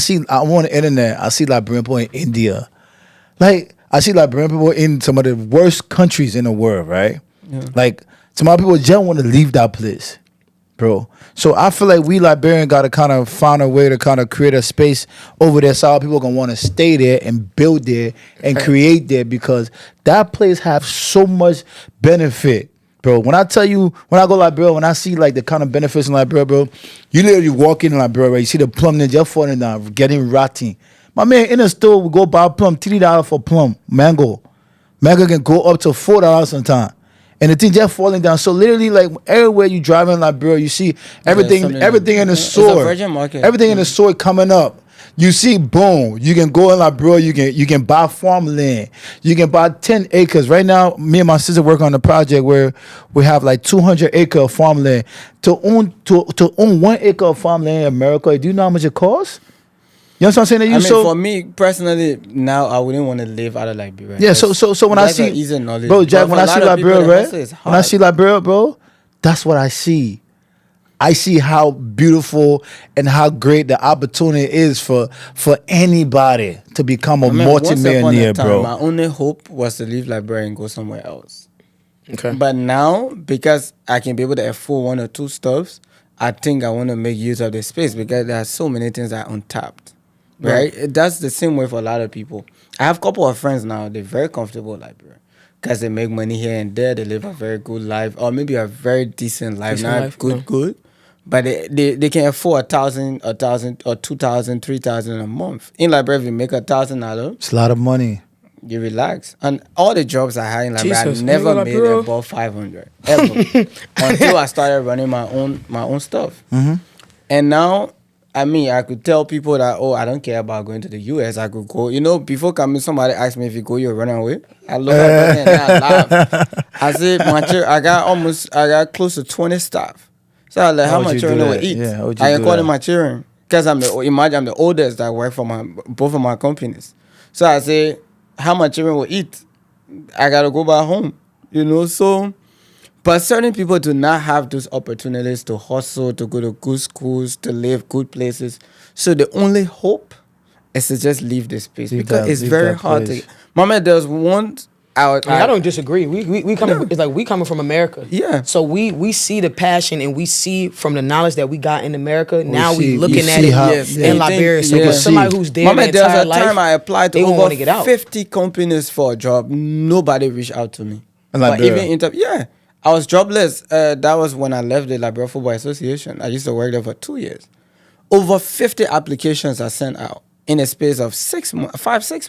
on the internet. I see Liberian people in India, like I see Liberian people in some of the worst countries in the world, right? Like some of people just want to leave that place, bro. So I feel like we Liberian got to kind of find a way to kind of create a space over there so our people gonna want to stay there and build there and create there, because that place have so much benefit bro. When I tell you, when I go to Liberia, when I see like the kind of benefits in Liberia, bro, you literally walk in Liberia, right? You see the plum ninja falling down, getting rotten. My man in the store, we go buy a plum, $3 for plum, mango. Mango can go up to $4 sometimes. And the thing just falling down. So literally, like everywhere you drive in Liberia, you see everything in the store. It's a virgin market. Everything in the store coming up. You see, boom, you can go in Liberia, you can buy farmland. You can buy 10 acres. Right now, me and my sister work on a project where we have like 200 acre of farmland. To own 1 acre of farmland in America, do you know how much it costs? You know what I'm saying? I mean, for me personally, now I wouldn't want to live out of Liberia. Yeah, so when I see, easy knowledge. bro, Jack, when I see Liberia, right? When I see Liberia, bro, that's what I see. I see how beautiful and how great the opportunity is for anybody to become a multimillionaire, bro. My only hope was to leave Liberia and go somewhere else. Okay. But now, because I can be able to afford one or two stuffs, I think I want to make use of the space because there are so many things that are untapped. Right? That's the same way for a lot of people. I have a couple of friends now, they're very comfortable in Liberia because they make money here and there, they live a very good life, or maybe a very decent life, good. But they can afford $1,000 or $2,000, $3,000 a month. In Liberia, if you make $1,000, it's a lot of money. You relax. And all the jobs I had in Liberia, I Jesus, never made above 500 ever until I started running my own stuff. Mm-hmm. And now, I mean, I could tell people that, I don't care about going to the US. I could go. You know, before coming, somebody asked me if you go, you're running away. I look at them and I laugh. I said, I got close to 20 staff. So I was like, how my children will eat? Yeah, I can call them my children. Because I'm the oldest that work for both of my companies. So I say, how my children will eat? I got to go back home. You know, so... But certain people do not have those opportunities to hustle, to go to good schools, to live good places. So the only hope is to just leave the space because it's very hard to. Mama, there's one. I don't disagree. We coming. It's like we coming from America. Yeah. So we see the passion and we see from the knowledge that we got in America. Now we looking at it in Liberia. So for somebody who's there, Mama, there's a time I applied to over 50 companies for a job. Nobody reached out to me. But even I was jobless. That was when I left the Liberia Football Association. I used to work there for 2 years. Over 50 applications are sent out in a space of 6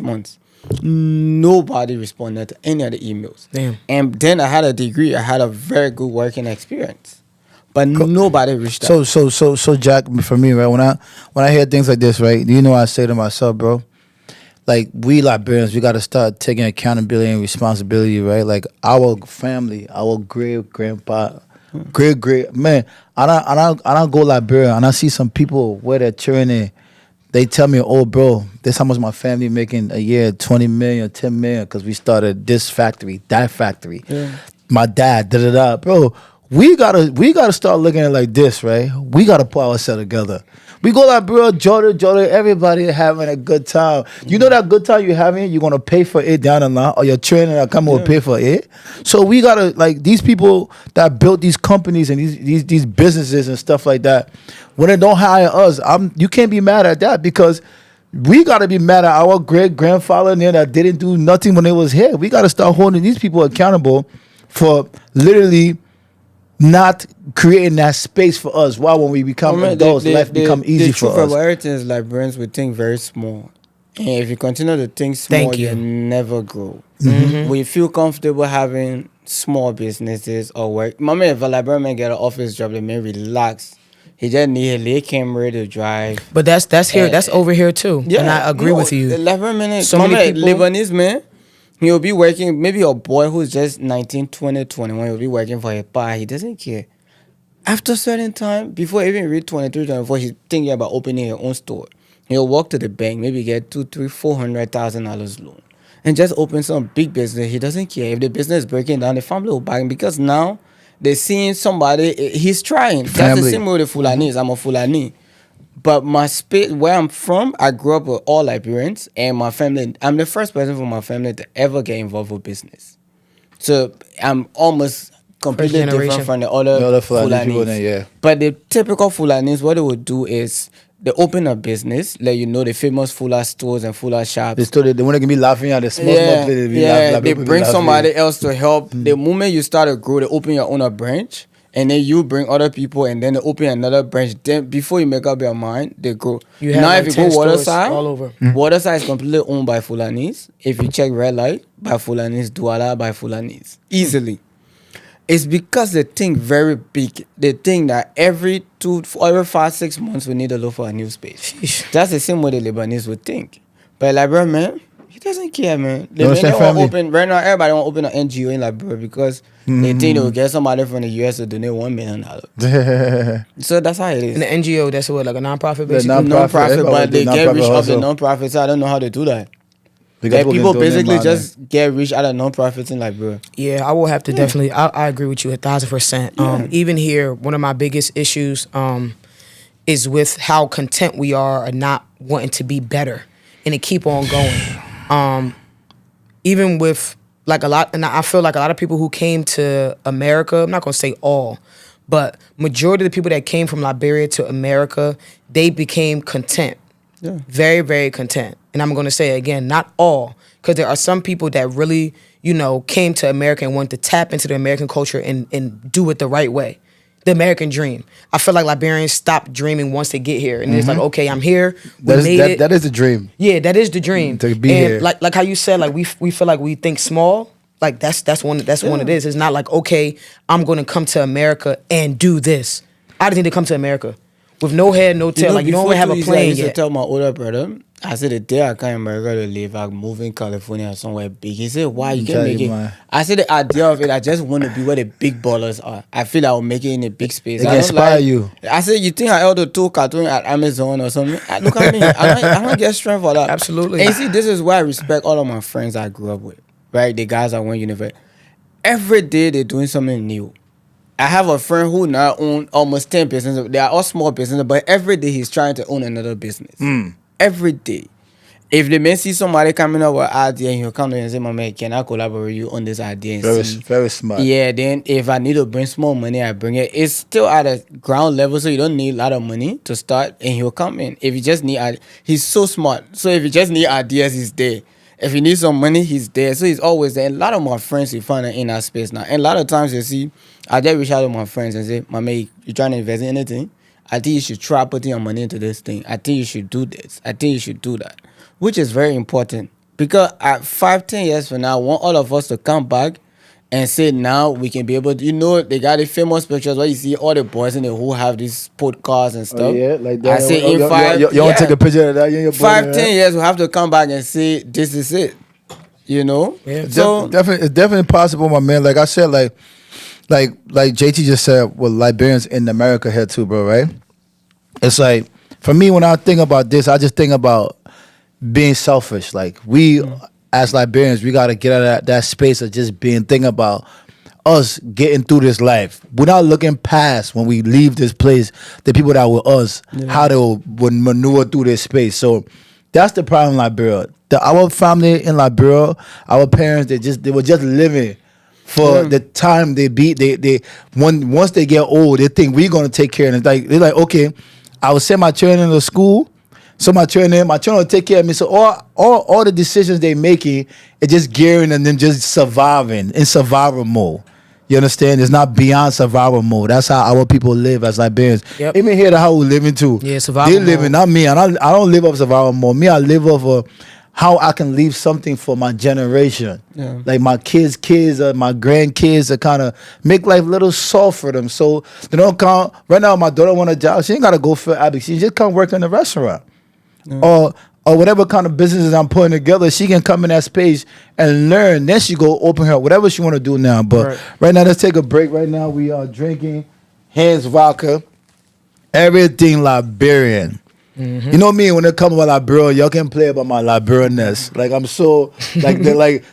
months. Nobody responded to any of the emails. Damn. And then I had a degree. I had a very good working experience. But nobody reached out. So Jack, for me, right, when I hear things like this, right, you know what I say to myself, bro? Like, we Liberians, we got to start taking accountability and responsibility, right? Like, our family, our great-grandpa, man, I don't go Liberia, and I see some people where they're children, they tell me, oh, bro, this how much my family making a year, 20 million, 10 million, because we started this factory, that factory. Yeah. My dad, da-da-da. Bro, we gotta start looking at it like this, right? We got to put ourselves together. We go like, bro, Jordan, everybody having a good time. You know that good time you're having, you're going to pay for it down the line, or your trainer that come will pay for it. So we got to, like, these people that built these companies and these businesses and stuff like that, when they don't hire us, you can't be mad at that because we got to be mad at our great-grandfather that didn't do nothing when they was here. We got to start holding these people accountable for literally not creating that space for us. Why, when we become adults, life become easy for us. The truth of everything is Liberians, we think very small. And if you continue to think small, you never grow. Mm-hmm. We feel comfortable having small businesses or work. Mama, if a Liberian man get an office job, they may relax. He just need a little camera to drive. But that's here. That's over here too. Yeah, and I agree with you. Liberian, so many people, Lebanese man, he'll be working, maybe a boy who's just 19, 20, 21, he'll be working for a bar. He doesn't care. After a certain time, before he even reach 23, 24, he's thinking about opening his own store. He'll walk to the bank, maybe get $200,000, $400,000 loan, and just open some big business. He doesn't care. If the business is breaking down, the family will buy him because now they're seeing somebody, he's trying. That's the same way with the Fulanis. I'm a Fulani. But my space, where I'm from, I grew up with all Liberians, and my family, I'm the first person from my family to ever get involved with business. So I'm almost completely different from the other Fulanis. People, yeah. But the typical Fulanis, what they would do is they open a business, like the famous Fuller stores and Fuller shops. They still they want to be laughing at the small Yeah, place. They be they bring somebody else to help. The moment you start to grow, they open your own branch, and then you bring other people, and then they open another branch. Then before you make up your mind, they grow. You have now, like if you 10 go stores Waterside, all over. Waterside is completely owned by Fulanese. If you check Red Light, by Fulanese, Douala by Fulanese, easily. It's because they think very big. They think that every 5, 6 months we need to look for a new space. Sheesh. That's the same way the Lebanese would think. But Liberia, man, he doesn't care, man. They understand want to family? open right now. Everybody want to open an NGO in Liberia because they think they will get somebody from the US to donate $1 million. So that's how it is. And the NGO, that's what, like a nonprofit, The basically. Non-profit, but they get rich off the hustle. non-profit. So I don't know how they do that. Because Like, people can donate basically money. just get rich out of non-profits in Liberia. Yeah, I will have to definitely. I agree with you 1,000%. Even here, one of my biggest issues is with how content we are and not wanting to be better and to keep on going. Even with like a lot, and I feel like a lot of people who came to America, I'm not gonna say all, but majority of the people that came from Liberia to America, they became content. Yeah. Very, very content. And I'm going to say again, not all, because there are some people that really, came to America and wanted to tap into the American culture and do it the right way. The American dream. I feel like Liberians stop dreaming once they get here. And it's like, okay, I'm here. We made it. That is the dream. Yeah, that is the dream. To be and here. Like how you said, like we feel like we think small. Like that's one it is. It's not like, okay, I'm going to come to America and do this. I just need to come to America. With no head, no tail. Like, you don't even have a plan I used to yet. tell my older brother, I said, the day I come to America to live, I move in California or somewhere big. He said, why? You can't make it. Man. I said, the idea of it, I just want to be where the big ballers are. I feel I will make it in a big space. They I can don't inspire you. I said, you think I held the 2 cartoon at Amazon or something? Look at me. I don't get strength for that. Absolutely. And you see, this is why I respect all of my friends I grew up with, right? The guys I went university. Every day they're doing something new. I have a friend who now own almost 10 businesses. They are all small businesses, but every day he's trying to own another business. Every day. If they may see somebody coming up with an idea and he'll come to you and say, my man, can I collaborate with you on this idea? And Very, see? very smart. Yeah, then if I need to bring small money, I bring it. It's still at a ground level, so you don't need a lot of money to start, and he'll come in. If you just need, he's so smart. So if you just need ideas, he's there. If you need some money, he's there. So he's always there. And a lot of my friends you find in that space now. And a lot of times you see, I just reach out to my friends and say, my man, you trying to invest in anything? I think you should try putting your money into this thing. I think you should do this. I think you should do that. Which is very important. Because at 5-10 years from now, I want all of us to come back and say now we can be able to, they got the famous pictures where you see all the boys in there who have these podcasts and stuff. Oh, yeah, like that. I say in 5 You want to take a picture of that? You and your boy, 5-10 right? years, we have to come back and say this is it. Yeah. So It's definitely possible, my man. Like I said, like JT just said, well, Liberians in America here too, bro, right? It's like, for me, when I think about this, I just think about being selfish. Like, we, as Liberians, we got to get out of that space of just thinking about us getting through this life. We're not looking past when we leave this place, the people that were us, how they would maneuver through this space. So that's the problem in Liberia. Our family in Liberia, our parents, they were just living for the time once they get old, they think we're gonna take care of them. They're like, okay, I will send my children to school, so my children will take care of me. So all the decisions they making is just gearing and them just surviving in survival mode. You understand? It's not beyond survival mode. That's how our people live as Liberians. Yep. Even here, how we living too. Yeah, survival They mode. living, not me. And I don't live off survival mode. Me, I live off of how I can leave something for my generation. Yeah. Like my kids, my grandkids, to kind of make life a little soft for them. So they don't come. Right now, my daughter want a job. She ain't got to go for Abby. She just come work in the restaurant. Or whatever kind of businesses I'm putting together, she can come in that space and learn. Then she go open her, whatever she want to do now. But right now, let's take a break. Right now, we are drinking Hands vodka. Everything Liberian. Mm-hmm. You know me, when it comes about Liberia, y'all can play about my Liberianness. Like, I'm so, like,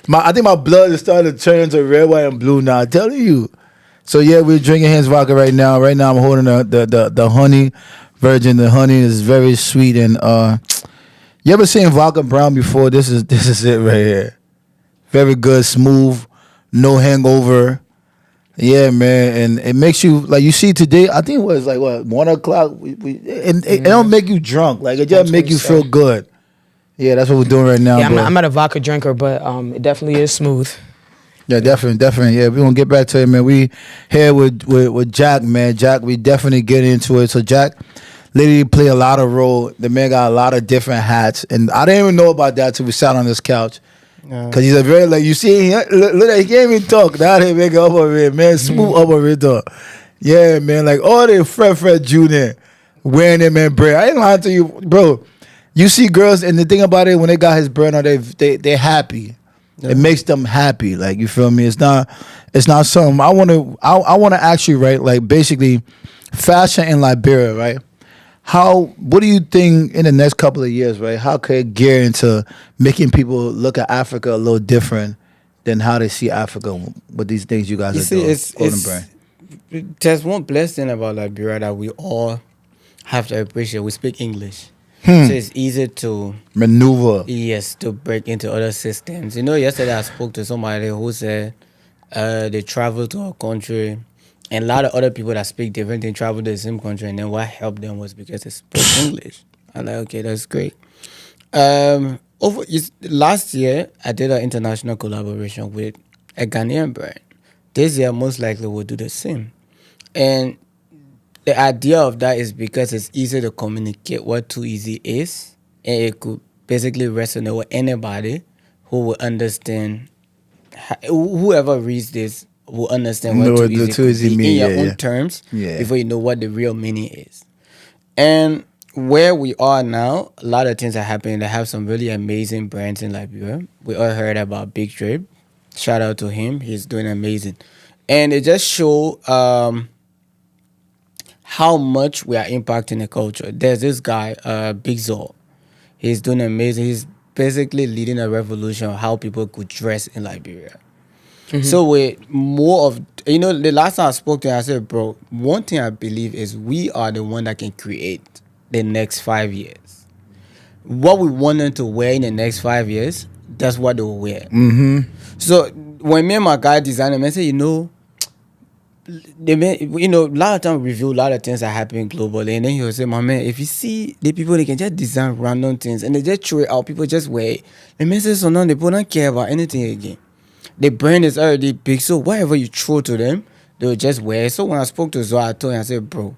I think my blood is starting to turn into red, white, and blue now. I'm telling you. So, yeah, we're drinking Hands vodka right now. Right now, I'm holding the honey virgin. The honey is very sweet. And, you ever seen vodka brown before? This is it right here. Very good, smooth, no hangover. Yeah, man, and it makes you like you see today. I think it was like what 1 o'clock. And it don't make you drunk. Like it just make you feel 1:27. good. Yeah, that's what we're doing right now, Yeah, bro. I'm not a vodka drinker, but it definitely is smooth. Yeah, definitely, definitely. Yeah, we gonna get back to it, man. We here with Jack, man. Jack, we definitely get into it. So Jack literally play a lot of role. The man got a lot of different hats, and I didn't even know about that till we sat on this couch. Yeah. Cause he's a very like you see, look at he can't even talk. Now they make up of it, man. Smooth up of it though. Yeah, man. Like all the Fred Jr. wearing them man bread. I ain't lying to you, bro. You see girls, and the thing about it, when they got his bread on, they're happy. Yeah. It makes them happy. Like you feel me? It's not something I wanna ask you, right? Like basically, fashion in Liberia, right? What do you think in the next couple of years, right? How could it gear into making people look at Africa a little different than how they see Africa with these things you guys You are see, doing? Golden brand. there's one blessing about Liberia that we all have to appreciate. We speak English, Hmm. so it's easy to Maneuver. to break into other systems. You know, yesterday I spoke to somebody who said they traveled to a country, and a lot of other people that speak different things travel to the same country, and then what helped them was because they spoke English. I'm like, okay, that's great. Last year, I did an international collaboration with a Ghanaian brand. This year, most likely, we'll do the same. And the idea of that is because it's easy to communicate what Too Easy is, and it could basically resonate with anybody who will understand. Whoever reads this will understand what Know Too what the Easy Too could Easy be mean, in your yeah, own yeah. terms Yeah. before you know what the real meaning is. And where we are now, a lot of things are happening. They have some really amazing brands in Liberia. We all heard about Big Trip. Shout out to him. He's doing amazing. And it just show how much we are impacting the culture. There's this guy, Big Zor. He's doing amazing. He's basically leading a revolution of how people could dress in Liberia. So with more of, the last time I spoke to him, I said, bro, one thing I believe is we are the one that can create the next 5 years. What we want them to wear in the next 5 years, that's what they'll wear. Mm-hmm. So when me and my guy designed them, I said, a lot of time we review a lot of things that happen globally, and then he'll say, my man, if you see the people, they can just design random things and they just throw it out, people just wear it. The message so now they don't care about anything again. The brand is already big, so whatever you throw to them, they'll just wear it. So when I spoke to Zoa, I told him, I said, bro,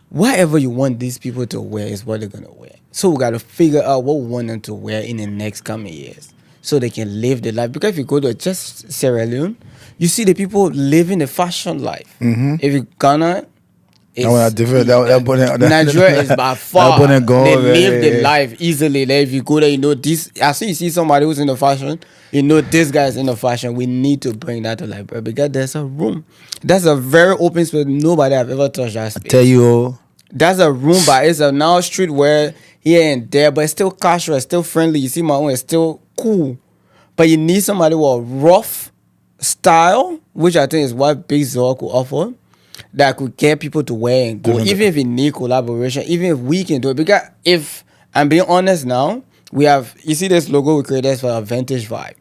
whatever you want these people to wear is what they're gonna wear. So we gotta figure out what we want them to wear in the next coming years, so they can live the life. Because if you go to just Sierra Leone, you see the people living the fashion life. Mm-hmm. If you Ghana, That one different. Nigeria is by far That one they go, live the yeah. life easily. Like if you go there, this. As soon as you see somebody who's in the fashion, this guy is in the fashion. We need to bring that to Liberia because there's a room. That's a very open space. Nobody have ever touched that space. Tell you all. That's a room, but it's a now streetwear here and there, but it's still casual, it's still friendly. You see my own, it's still cool. But you need somebody with a rough style, which I think is what Big Zor could offer, that could get people to wear and go. Even if you need collaboration, even if we can do it. Because if I'm being honest now, you see this logo we created for a vintage vibe.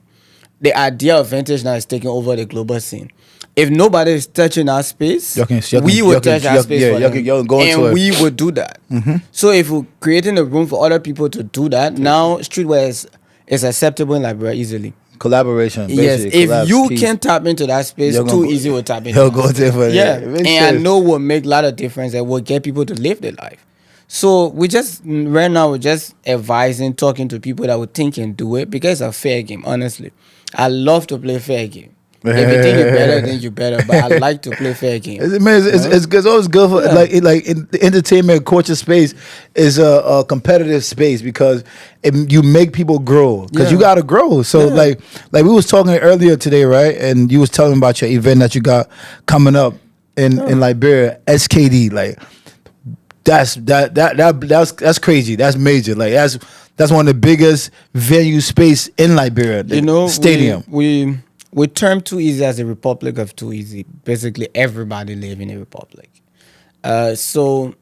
The idea of vintage now is taking over the global scene. If nobody is touching our space, we would touch our space for them. And we would do that. Mm-hmm. So if we're creating a room for other people to do that, now streetwear is acceptable in Liberia easily. Collaboration. Yes, if collabs, you keys. can tap into that space, Too Easy will tap into He'll that go space. there for Yeah, that. It and makes I sense. know will make a lot of difference and will get people to live their life. So we just right now we're just advising, talking to people that would think and do it because it's a fair game. Honestly, I love to play fair game. If you think you're better, then you're better. But I like to play fair game. It's always good for like in the entertainment culture space is a competitive space because you make people grow because you gotta grow. So like we was talking earlier today, right? And you was telling about your event that you got coming up in Liberia, SKD. Like that's crazy. That's major. Like that's one of the biggest venue space in Liberia. The stadium. We term Too Easy as a republic of Too Easy. Basically, everybody live in a republic. So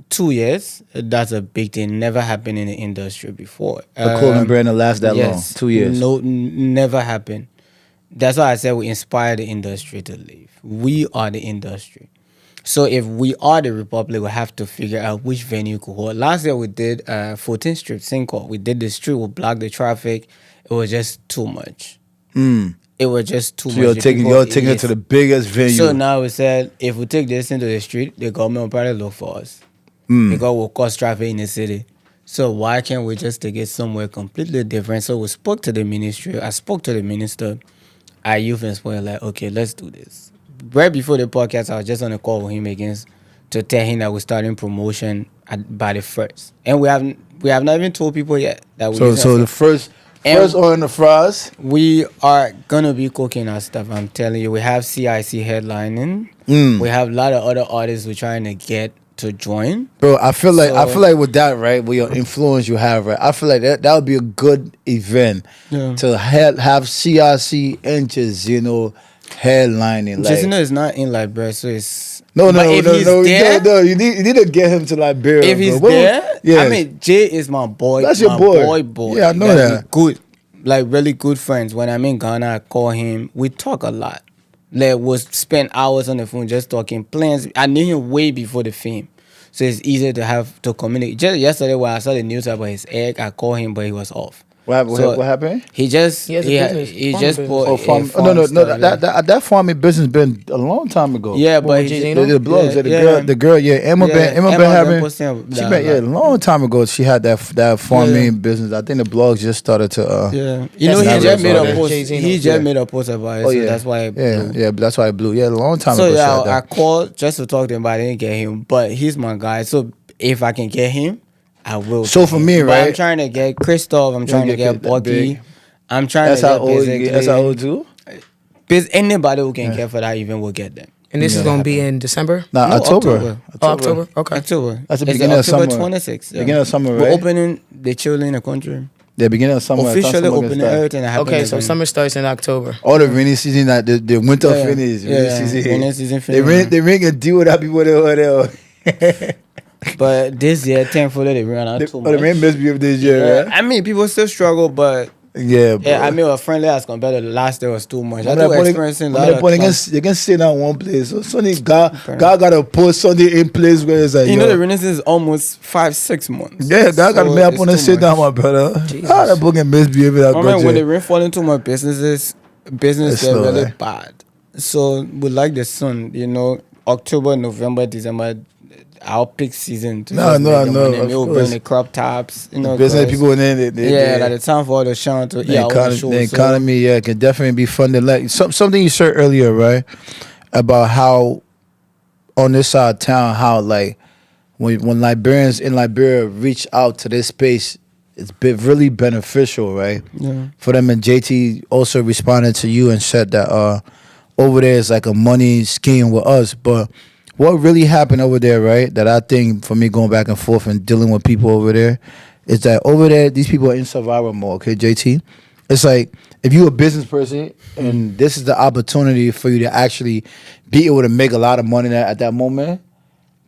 2 years, that's a big thing. Never happened in the industry before. A clothing brand that lasts that long. 2 years. No, never happened. That's why I said we inspire the industry to live. We are the industry. So if we are the Republic, we have to figure out which venue could hold. Last year we did 14th Street, Cinco. We did the street, we blocked the traffic. It was just too much. It was just too So much. you're taking it to the biggest venue. So now we said, if we take this into the street, the government will probably look for us. Because we'll cause traffic in the city. So why can't we just take it somewhere completely different? So we spoke to the ministry. I spoke to the minister. Our youth and sport, like, okay, let's do this. Right before the podcast, I was just on a call with him again to tell him that we're starting promotion by the first. And we have not even told people yet that we're So the first on the fries. we are gonna be cooking our stuff. I'm telling you, we have CIC headlining. We have a lot of other artists we're trying to get to join. Bro, I feel like with that, right, with your influence you have, right, I feel like that would be a good event to have CIC inches, headlining. Like, Just it's not in Liberia, so it's no. You need to get him to Liberia. If he's bro. there, Yeah. I mean, Jay is my boy. That's your my boy. Yeah, I know Like, that. we good, like really good friends. When I'm in Ghana, I call him. We talk a lot. Like, we'll spend hours on the phone just talking plans. I knew him way before the film, so it's easier to have to communicate. Just yesterday when I saw the news about his egg, I called him, but he was off. What happened? He just He has a business, he farming just business. bought Oh, farm. a farm No. stuff, yeah. That farming business been a long time ago. Yeah, but with he Jay-Z, just- The blogs, yeah, the girl, Emma been Emma having. posting She that, been a long time ago. She had that farming business. I think the blogs just started to. Yeah, That's he not just made real. a post. Jay-Z He knows. just made a post about it, Oh so yeah, that's why. It blew. yeah, that's why it blew. Yeah, a long time So ago. she yeah, had I that. called just to talk to him, but I didn't get him. But he's my guy, so if I can get him, I will. So get for him. me, But right? I'm trying to get Christoph. I'm trying to get get that Bucky. big. I'm trying That's to how get old. basically. That's how old too. Anybody who can get for that event will get them. And this is going to be in December? Nah, No, October. Oh, October? Okay. October. That's the It's beginning of October summer. 26th. Yeah. Beginning of summer, We're right? opening the children in the country. The beginning of summer. I thought Officially summer opening gonna start. everything. That happened Okay, in so the- summer starts in October. All the rainy season, that the winter Yeah, finish. yeah, Rainy yeah. season. Rainy season They finish. ring a deal with that people there. But this year, thankfully, they ran out too The much. rain must be of this year, Yeah, right? I mean, people still struggle, but Yeah, bro. yeah, I mean, we're friendly as compared to the last year was too much. I I'm do not experiencing a I'm lot not of putting class. they can stay down one place. So Sunday, God got to put Sunday in place where it's like, You know, yo, the rainy season is almost 5-6 months. yeah, God got to So make up it's on the too sit much. down, my brother. Jesus. How that book can misbehave that I mean, when good. the rain fall into my businesses It's get slow, really right? bad. So we like the sun, October, November, December, our peak season. To No, just no, make I the know, money. of We'll course. bring the crop tops, Business 'cause- people in there, they, yeah, like the time for all the show to eat our own show. the economy, yeah, can definitely be funded. Like something you said earlier, right? About how on this side of town, how like when Liberians in Liberia reach out to this space, it's been really beneficial, right? Yeah. For them, and JT also responded to you and said that over there is like a money scheme with us, but what really happened over there, right? That I think for me going back and forth and dealing with people over there is that over there these people are in survival mode. Okay, JT, it's like if you're a business person and this is the opportunity for you to actually be able to make a lot of money at that moment.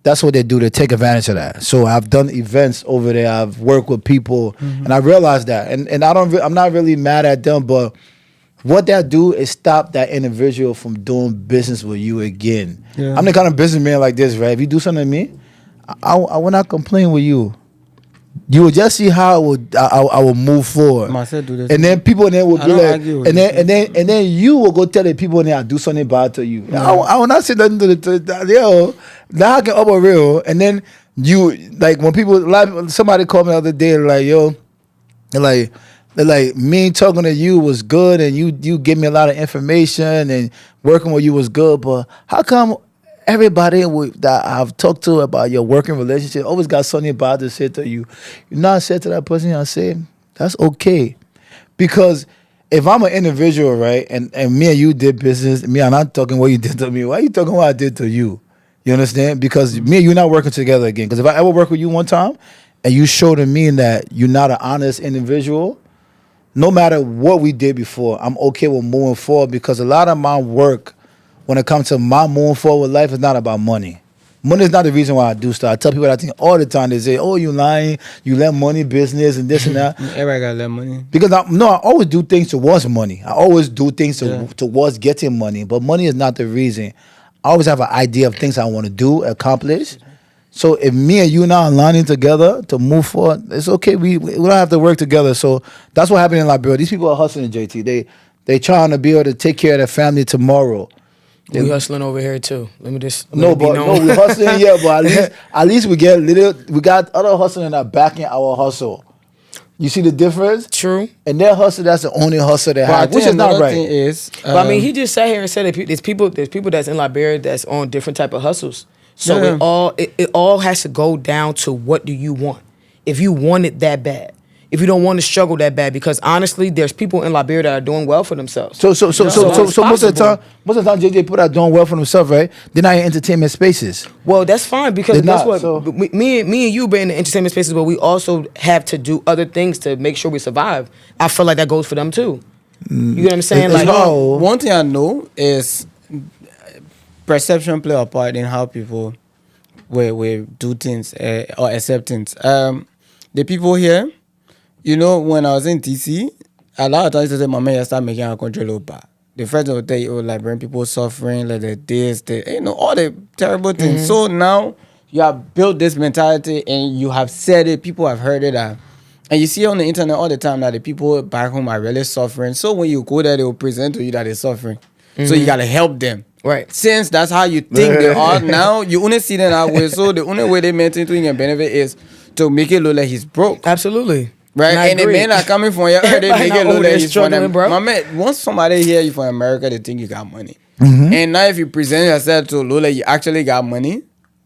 That's what they do. They take advantage of that. So I've done events over there. I've worked with people, and I realized that. And I'm not really mad at them, but what that do is stop that individual from doing business with you again. Yeah. I'm the kind of businessman like this, right? If you do something to me, I will not complain with you. You will just see how I will move forward. Myself do this. And then people in there will I be don't like, argue with and then you will go tell the people in there I do something bad to you. I will not say nothing to yo. Now I can up a real, and then you like when people like somebody called me the other day like yo, they're like me talking to you was good, and you give me a lot of information, and working with you was good, but how come everybody that I've talked to about your working relationship always got something bad to say to you? You not said to that person, I say, that's okay. Because if I'm an individual, right, and me and you did business, me, I'm not talking what you did to me. Why are you talking what I did to you? You understand? Because me and you not working together again. Because if I ever work with you one time and you show to me that you're not an honest individual, no matter what we did before, I'm okay with moving forward, because a lot of my work when it comes to my moving forward with life, it's not about money. Money is not the reason why I do stuff. I tell people that thing all the time. They say, "Oh, you lying? You let money business and this and that." Everybody got that money. Because I always do things towards money. I always do things towards getting money. But money is not the reason. I always have an idea of things I want to do, accomplish. So if me and you now are aligning together to move forward, it's okay. We don't have to work together. So that's what happened in Liberia. These people are hustling, JT. They trying to be able to take care of their family tomorrow. We hustling over here too. Let me just we hustling, yeah, but at least we got other hustling that are backing our hustle. You see the difference? True. And their hustle, that's the only hustle they have, which is not right. But I mean, he just sat here and said that there's people that's in Liberia that's on different type of hustles. So it all has to go down to what do you want? If you want it that bad. If you don't want to struggle that bad, because honestly, there's people in Liberia that are doing well for themselves. So most of the time, JJ people that are doing well for themselves, right? They're not in entertainment spaces. Well, that's fine because guess what? Me and you been in the entertainment spaces, but we also have to do other things to make sure we survive. I feel like that goes for them too. You get what I'm saying? One thing I know is perception play a part in how people will do things or accept things. The people here. You know, when I was in DC, a lot of times they say, "My man, you start making our country look bad." The friends will tell you, "Oh, Liberian people suffering, like all the terrible things." Mm-hmm. So now you have built this mentality and you have said it. People have heard it, and you see on the internet all the time that the people back home are really suffering. So when you go there, they will present to you that they're suffering. Mm-hmm. So you gotta help them. Right. Since that's how you think they are now, you only see them that way. So the only way they maintain to you benefit is to make it look like he's broke. Absolutely. Right, and the men are coming from your they make it look like he's struggling, bro. My man, once somebody hear you from America, they think you got money. Mm-hmm. And now if you present yourself to look like you actually got money,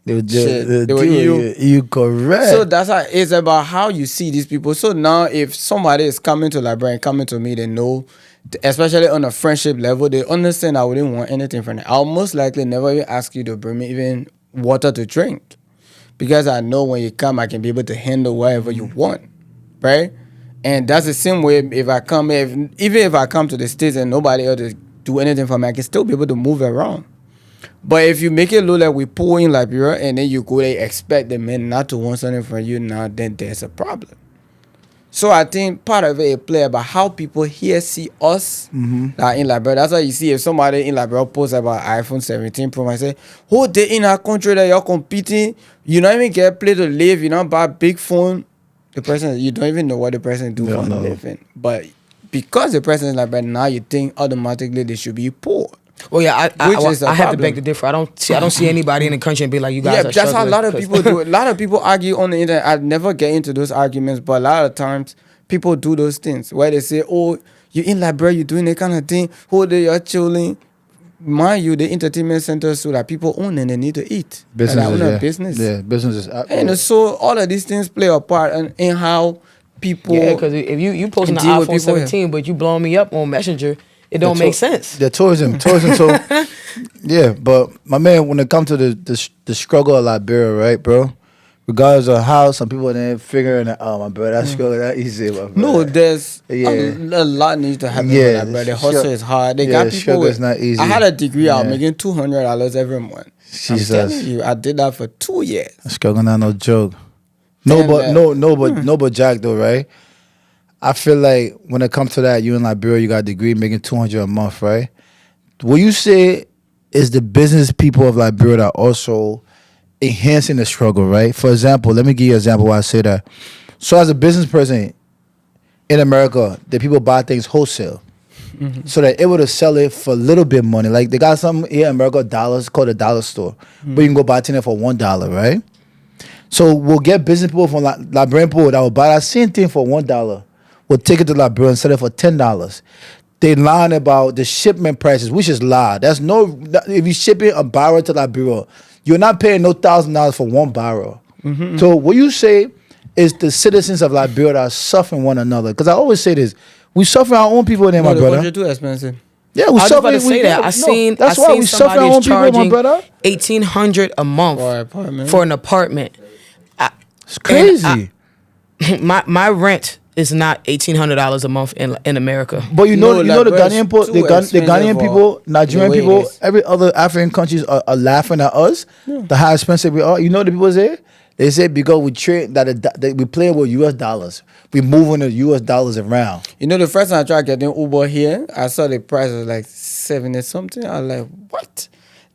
they will you correct. So that's how it's about how you see these people. So now if somebody is coming to Liberia and coming to me, they know, especially on a friendship level, they understand I wouldn't want anything from them. I'll most likely never even ask you to bring me even water to drink. Because I know when you come, I can be able to handle whatever you want. Right, and that's the same way. If I come to the States and nobody else to do anything for me, I can still be able to move around. But if you make it look like we poor in Liberia and then you go there expect the men not to want something from you now, then there's a problem. So I think part of it play about how people here see us that in Liberia. That's why you see if somebody in Liberia posts about iPhone 17 Pro, I say, "Who they in our country that you're competing? You don't even get a place to live. You don't buy a big phone." The person, you don't even know what the person do for a living. But because the person is like that, now you think automatically they should be poor. Well, yeah, I have to beg to differ. I don't see anybody in the country and be like, "You guys are that's struggling." how a lot of people do it. A lot of people argue on the internet. I never get into those arguments, but a lot of times people do those things where they say, "Oh, you in Liberia, you doing that kind of thing. Who they are chilling." Mind you, the entertainment centers so that people own and they need to eat. Business. Yeah, businesses. And so all of these things play a part in how people. Yeah, because if you posting an iPhone 17, but you blowing me up on Messenger, it don't make sense. The tourism. So yeah, but my man, when it comes to the struggle of Liberia, right, bro? Regardless of how some people didn't figure it out, my brother, that struggle that easy, my brother. No, there's a lot needs to happen. Yeah, with that, the hustle is hard. They got people with. Not easy. I had a degree. I was making $200 every month. Jesus. I'm telling you, I did that for 2 years. Struggle not no joke. But Jack though, right? I feel like when it comes to that, you in Liberia, you got a degree making $200 a month, right? What you say is the business people of Liberia that also enhancing the struggle, right? For example, let me give you an example why I say that. So as a business person in America, the people buy things wholesale. Mm-hmm. So they're able to sell it for a little bit of money. Like they got some here in America, dollars, called a dollar store. Mm-hmm. But you can go buy it for $1, right? So we'll get business people from Liberian people that will buy that same thing for $1. We'll take it to Liberia and sell it for $10. They lying about the shipment prices, which is lie. If you shipping a barrel to Liberia, you're not paying no $1,000 for one barrel. Mm-hmm. So what you say is the citizens of Liberia that are suffering one another. Because I always say this, we suffer our own people there, my brother. They're too expensive. Yeah, we suffer. I was about to say that. I seen suffer our own people, my brother. $1,800 a month for an apartment. It's crazy. My rent it's not $1,800 a month in America. But you know, No, the like, bro, Ghanaian it's too the expensive Ghanaian for people, Nigerian the way it people, is. every other African countries are laughing at us. The how expensive we are. You know, the people say they say because we trade that we play with US dollars. We moving the US dollars around. You know, the first time I tried getting Uber here, I saw the price was like 70 something. I was like, what?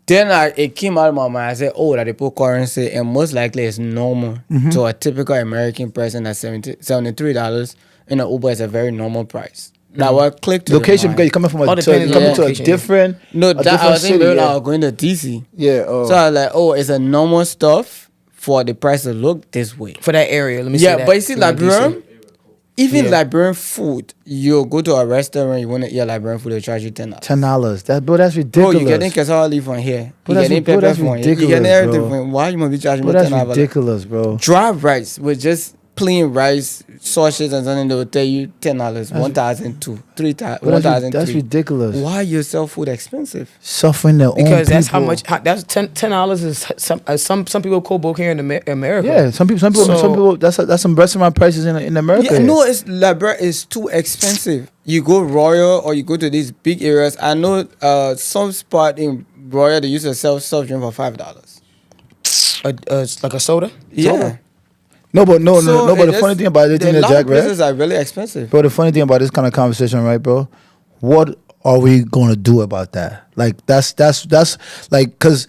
Then it came out of my mind. I said, oh, that they put currency, and most likely it's normal to a typical American person at $73. And an Uber is a very normal price. That what clicked to Location the because mind. you're coming from All depends on coming to a location, different No, a that different I was in city. Maryland, I Yeah. was going to DC. Yeah, oh. So I was like, oh, it's a normal stuff for the price to look this way. For that area, let me say Yeah, that. but you see, So like Liberian, DC. even Yeah. Liberian food, you go to a restaurant, you want to eat Liberian food, they charge you $10. $10. That's Bro, ridiculous. you getting cassava leaf from here. Bro, You that's getting bro, pepper that's from here. You ridiculous, getting everything bro. from why you must be charging Bro, me that's $10? ridiculous, bro. Dry rice with just plain rice, sausages and something, they will tell you $10, 1,002, 3,000, Bro, that's 1,003. ridiculous. Why you sell food expensive? Suffering their own Because that's how people. much. That's $10 is some people call book here in America. Yeah, some people. That's some restaurant prices in America. Yeah, no, it's Liberia is too expensive. You go Royal or you go to these big areas. I know some spot in Royal they used to sell soft drink for $5. It's like a soda. Yeah. No, but no. But it the funny just- thing about it, a lot Jack, of right? places are really expensive. Bro, the funny thing about this kind of conversation, right, bro? What are we gonna do about that? Like that's like because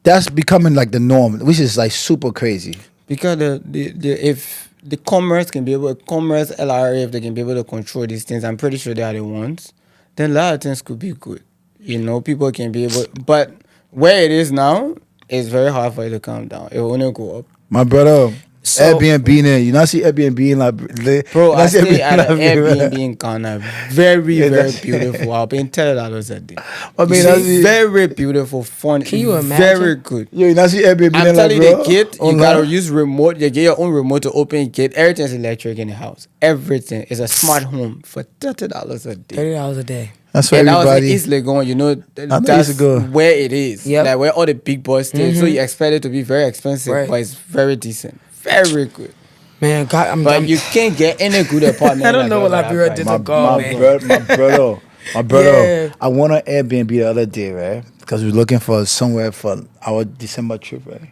that's becoming like the norm, which is like super crazy. Because if the commerce LRA, if they can be able to control these things, I'm pretty sure they are the ones. Then a lot of things could be good. You know, people can be able, but where it is now, it's very hard for it to calm down. It will only go up. My brother, So- Airbnb in you not see Airbnb in like Bro, I see stay at an Liberia. Airbnb in Ghana. Very, Yeah, very that's- beautiful. I'll pay $10 a day. I mean, You that's see, very beautiful, fun. Can you imagine? Very good. Yo, you not see Airbnb I'm in telling you, bro? the gate, you Online? gotta use remote. You get your own remote to open gate. Everything's electric in the house. Everything is a smart home for $30 a day. $30 a day. That's for And that was in everybody. East Legon, you know, know that's East Legon. where it is. Yep. Like where all the big boys stay. So you expect it to be very expensive, Right. but it's very decent. Very good. Man, God, But you can't get any good apartment. I don't know what like Liberia that did price. to God, man. My brother. Yeah. I went on Airbnb the other day, right? Because we were looking for somewhere for our December trip, right?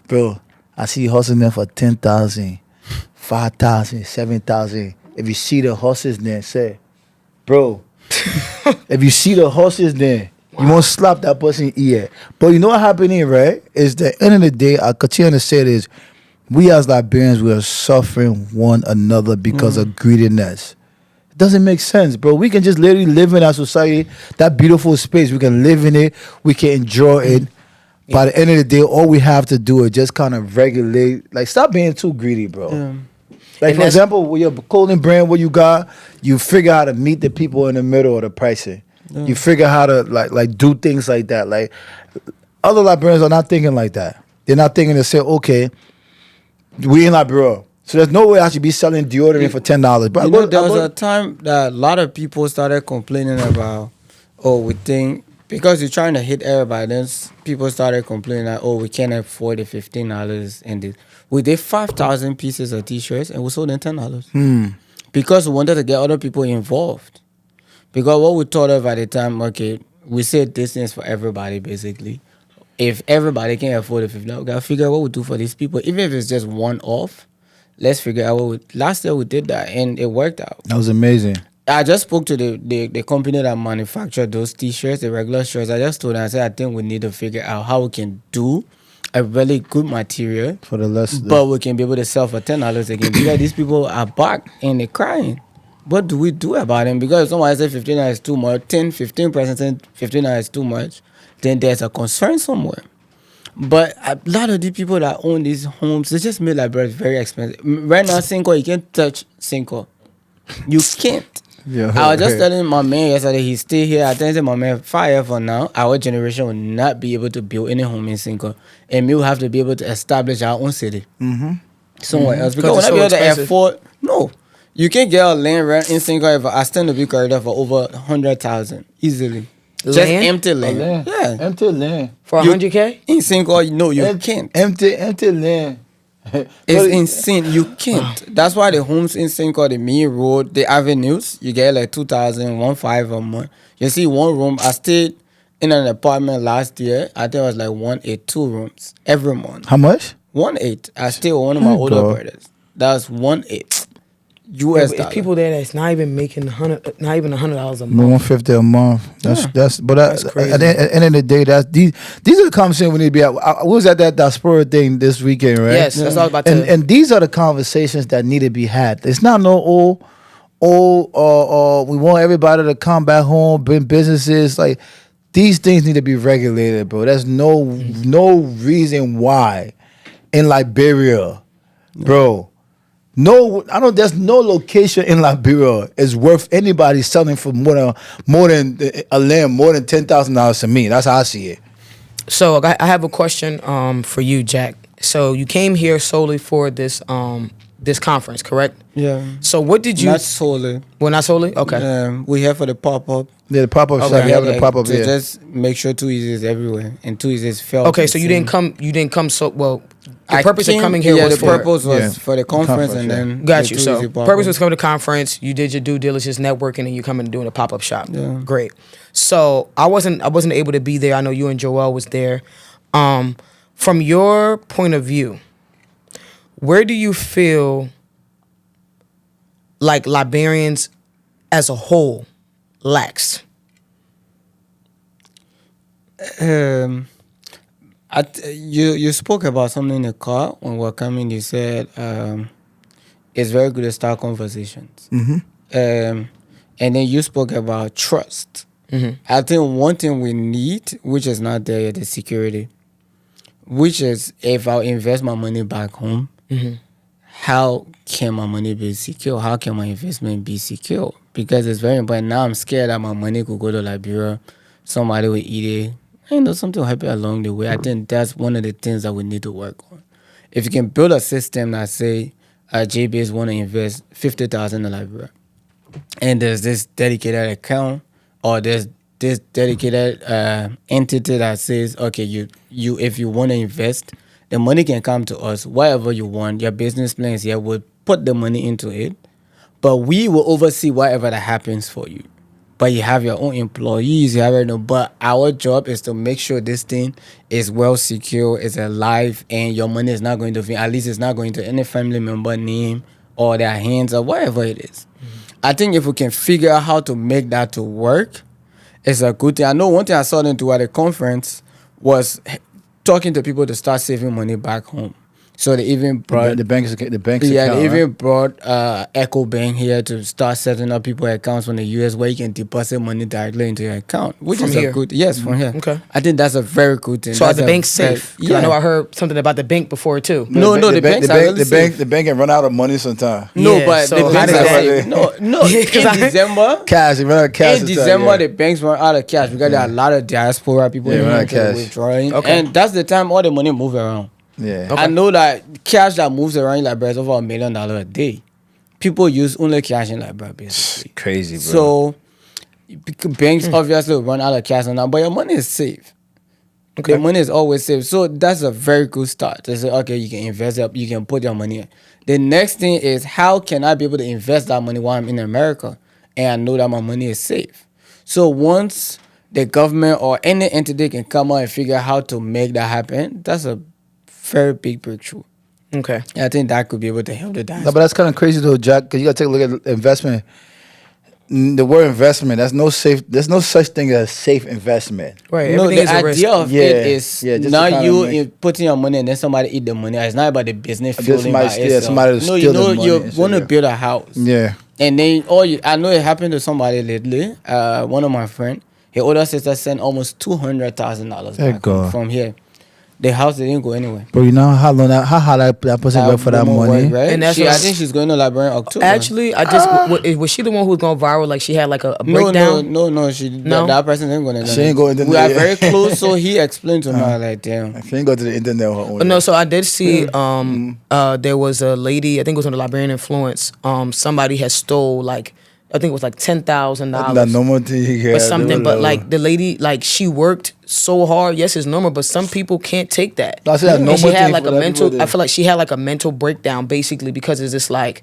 Bro, I see hustling there for 10,000, 5,000, 7,000. If you see the horses there, say, bro, if you see the horses there, you won't slap that person ear. But you know what happening, right? Is the end of the day, I continue to say this. We as Liberians, we are suffering one another because of greediness. It doesn't make sense, bro. We can just literally live in our society, that beautiful space. We can live in it. We can enjoy it. By the end of the day, all we have to do is just kind of regulate. Like, stop being too greedy, bro. Like, And for that's- example, with your clothing brand, what you got, you figure how to meet the people in the middle of the pricing. You figure how to like do things like that. Like, other Liberians are not thinking like that. They're not thinking to say, okay, we in Liberia, so there's no way I should be selling deodorant for $10. But You know, there was a time that a lot of people started complaining about, oh, we think, because you're trying to hit everybody, then people started complaining that, oh, we can't afford the $15 and this. We did 5,000 pieces of t-shirts and we sold them $10. Because we wanted to get other people involved. Because what we thought of at the time, okay, we said this is for everybody, basically. If everybody can afford the $15, we gotta figure out what we do for these people. Even if it's just one off, let's figure out what we... Last year we did that and it worked out. that was amazing. I just spoke to the company that manufactured those t-shirts, the regular shirts. I just told them, I said, I think we need to figure out how we can do a really good material, For the less, but we can be able to sell for $10 again. Because these people are back and they're crying. What do we do about them? Because if someone says $15 is too much, 10-15% say $15 is too much, then there's a concern somewhere. But a lot of the people that own these homes, they just made Liberia very expensive. Right now, Cinco, you can't touch Cinco. You can't. Yeah. I was just telling my man yesterday, he stay here. I tell him, my man, 5 years from now, our generation will not be able to build any home in Cinco. And we will have to be able to establish our own city. Somewhere else. Because we're Because not be able it's so to expensive. afford. No. You can get a land rent in Cinco if I stand to be corridor for over 100,000 easily. Just Land? empty land. Yeah. Empty land. For You- 100K? In Cinco, no, you Em- can't. Empty land. It's insane. You can't. That's why the homes insane called the main road, the avenues. You get like 2,000, 1,500 a month. You see one room. I stayed in an apartment last year. I think it was like 182 rooms every month. How much? 1.8. I stay with one of my older brothers. That's 1.8 US It's dollars. people there that's not even making not even $100 a month. 150 a month. That's crazy. At the end of the day, these are the conversations we need to be at. I was at that diaspora thing this weekend, right? Yes, that's all about to. And these are the conversations that need to be had. It's not no we want everybody to come back home, bring businesses. Like, these things need to be regulated, bro. There's no reason why in Liberia, bro. No, I don't. There's no location in Liberia is worth anybody selling for more than a land, more than $10,000 to me. That's how I see it. So I have a question for you, Jack. So you came here solely for this this conference, correct? Yeah. So what did you? Not solely. Well, not solely. Okay. We here for the pop-up. Yeah, the pop-up Okay. shop. We have the pop-up to here. just make sure 2 Easy is everywhere and 2 Easy is felt. Okay, so you didn't come. So well, the purpose of coming here yeah, was the for. purpose was for the conference, and yeah. then Got the you. 2 So Easy pop-up. purpose was coming to conference. You did your due diligence, networking, and you coming and doing a pop up shop. Yeah. Great. So I wasn't able to be there. I know you and Joel was there. From your point of view, where do you feel like Liberians as a whole lacks? You spoke about something in the car when we were coming. You said it's very good to start conversations. Mm-hmm. And then you spoke about trust. Mm-hmm. I think one thing we need, which is not there yet, is security. Which is, if I invest my money back home, Mm-hmm. how can my money be secure? How can my investment be secure? Because it's very important. Now I'm scared that my money could go to Liberia. Somebody will eat it. Something will happen along the way. I think that's one of the things that we need to work on. If you can build a system that say, JBS want to invest 50,000 in Liberia, and there's this dedicated account, or there's this dedicated entity that says, okay, you if you want to invest, the money can come to us, whatever you want. Your business plans here, we'll put the money into it, but we will oversee whatever that happens for you. But you have your own employees, you have it. But our job is to make sure this thing is well secure, is alive, and your money is not going to, at least it's not going to any family member name or their hands or whatever it is. Mm-hmm. I think if we can figure out how to make that to work, it's a good thing. I know one thing I saw them do at a conference was talking to people to start saving money back home. So they even brought the banks. yeah, account, they even right? brought Echo Bank here to start setting up people accounts from the US where you can deposit money directly into your account, which From is here? a good from here. Okay. I think that's a very good thing. So are That's the a banks very- safe? 'Cause Yeah. I know I heard something about the bank before too. No, the banks are really safe. The bank can run out of money sometimes. No, Yeah, but so the how banks does are that- safe. No. Yeah, 'cause In December. Cash, they run out of cash. In sometimes, December, yeah. the banks run out of cash because there are a lot of diaspora people Yeah, in run out of America cash. withdrawing, Okay. and that's the time all the money move around. Yeah. Okay. I know that cash that moves around in Liberia is over $1 million a day. People use only cash in Liberia, basically. Crazy, bro. So banks obviously will run out of cash now, but your money is safe. Okay. The money is always safe. So that's a very good start. To say, okay, you can invest up, you can put your money in. The next thing is, how can I be able to invest that money while I'm in America and I know that my money is safe? So once the government or any entity can come out and figure out how to make that happen, that's a very big breakthrough. Okay. I think that could be able to help the No, diaspora. but that's kind of crazy though, Jack. Because you gotta take a look at investment. The word investment. There's no such thing as safe investment. Right. No, Everything the is a risk. idea of Yeah, it is yeah, just to not kinda you make- in putting your money and then somebody eat the money. It's not about the business Just fueling by somebody steal- itself. somebody to No, steal the money you and want to shit, build a house. Yeah. And then, I know it happened to somebody lately. One of my friends, his older sister sent almost $200,000 Thank back home God. from here. The house didn't go anywhere. Bro, you know how hard that person work for that woman money. work, right? And that's I what- think she's going to Liberia in October. Actually, I just was she the one who was going viral? Like she had like a No, breakdown. no. No? That person ain't going to. She ain't going to We are the- very close, so he explained to me, I was like, damn. If you ain't go to the internet with her own. But no, so I did see there was a lady, I think it was on the Liberian Influence. Somebody had stole like I think it was like $10,000. That normal thing you get. Or something, but like the lady, like she worked so hard. Yes, it's normal, but some people can't take that. I said that And normal she had thing like for a that mental. people I feel like she had like a mental breakdown basically because it's just like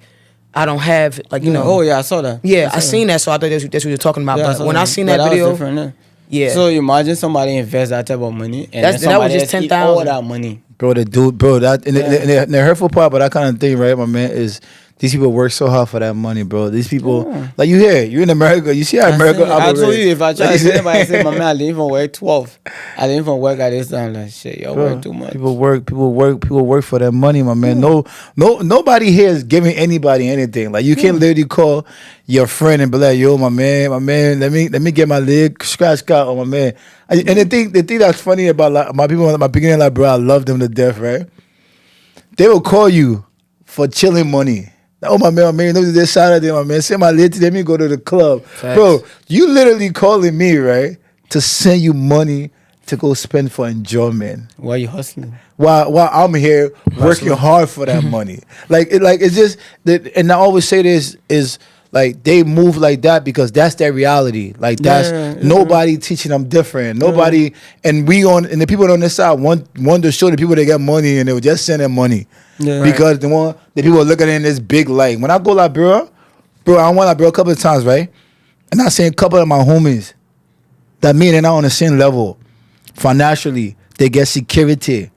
I don't have like you know. Oh yeah, I saw that. Yeah, I seen that, so I thought that's what you're talking about. Yeah, but when I seen that was video, different, yeah. yeah. So imagine somebody invest that type of money and That was somebody just else eat 10,000. all that money. Bro, that and the hurtful part, but that kind of thing, right, my man, is these people work so hard for that money, bro. These people, like you're in America, you see how America I told operates. you if I try to say anybody say, my man, I didn't even work 12. I didn't even work at this time. Like shit, y'all Bro, work too much. people work for their money, my man. No, nobody here is giving anybody anything. Like you can't literally call your friend and be like, "Yo, my man, let me get my leg scratched out on my man." And the thing that's funny about like, my people, my beginning, like, bro, I love them to death, right? They will call you for chilling money. Oh my man, this Saturday, my man, send my lady, let me go to the club. Facts. Bro, you literally calling me, right, to send you money to go spend for enjoyment. Why you hustling? While I'm here working hard for that money. It's just that, and I always say this is like they move like that because that's their reality. Like that's nobody teaching them different. Nobody and the people on this side want to show the people they get money and they will just send them money. Yeah. Because the people are looking in this big light. When I go Liberia, bro, I went Liberia a couple of times, right? And I seen a couple of my homies that me and they're not on the same level financially. They get security,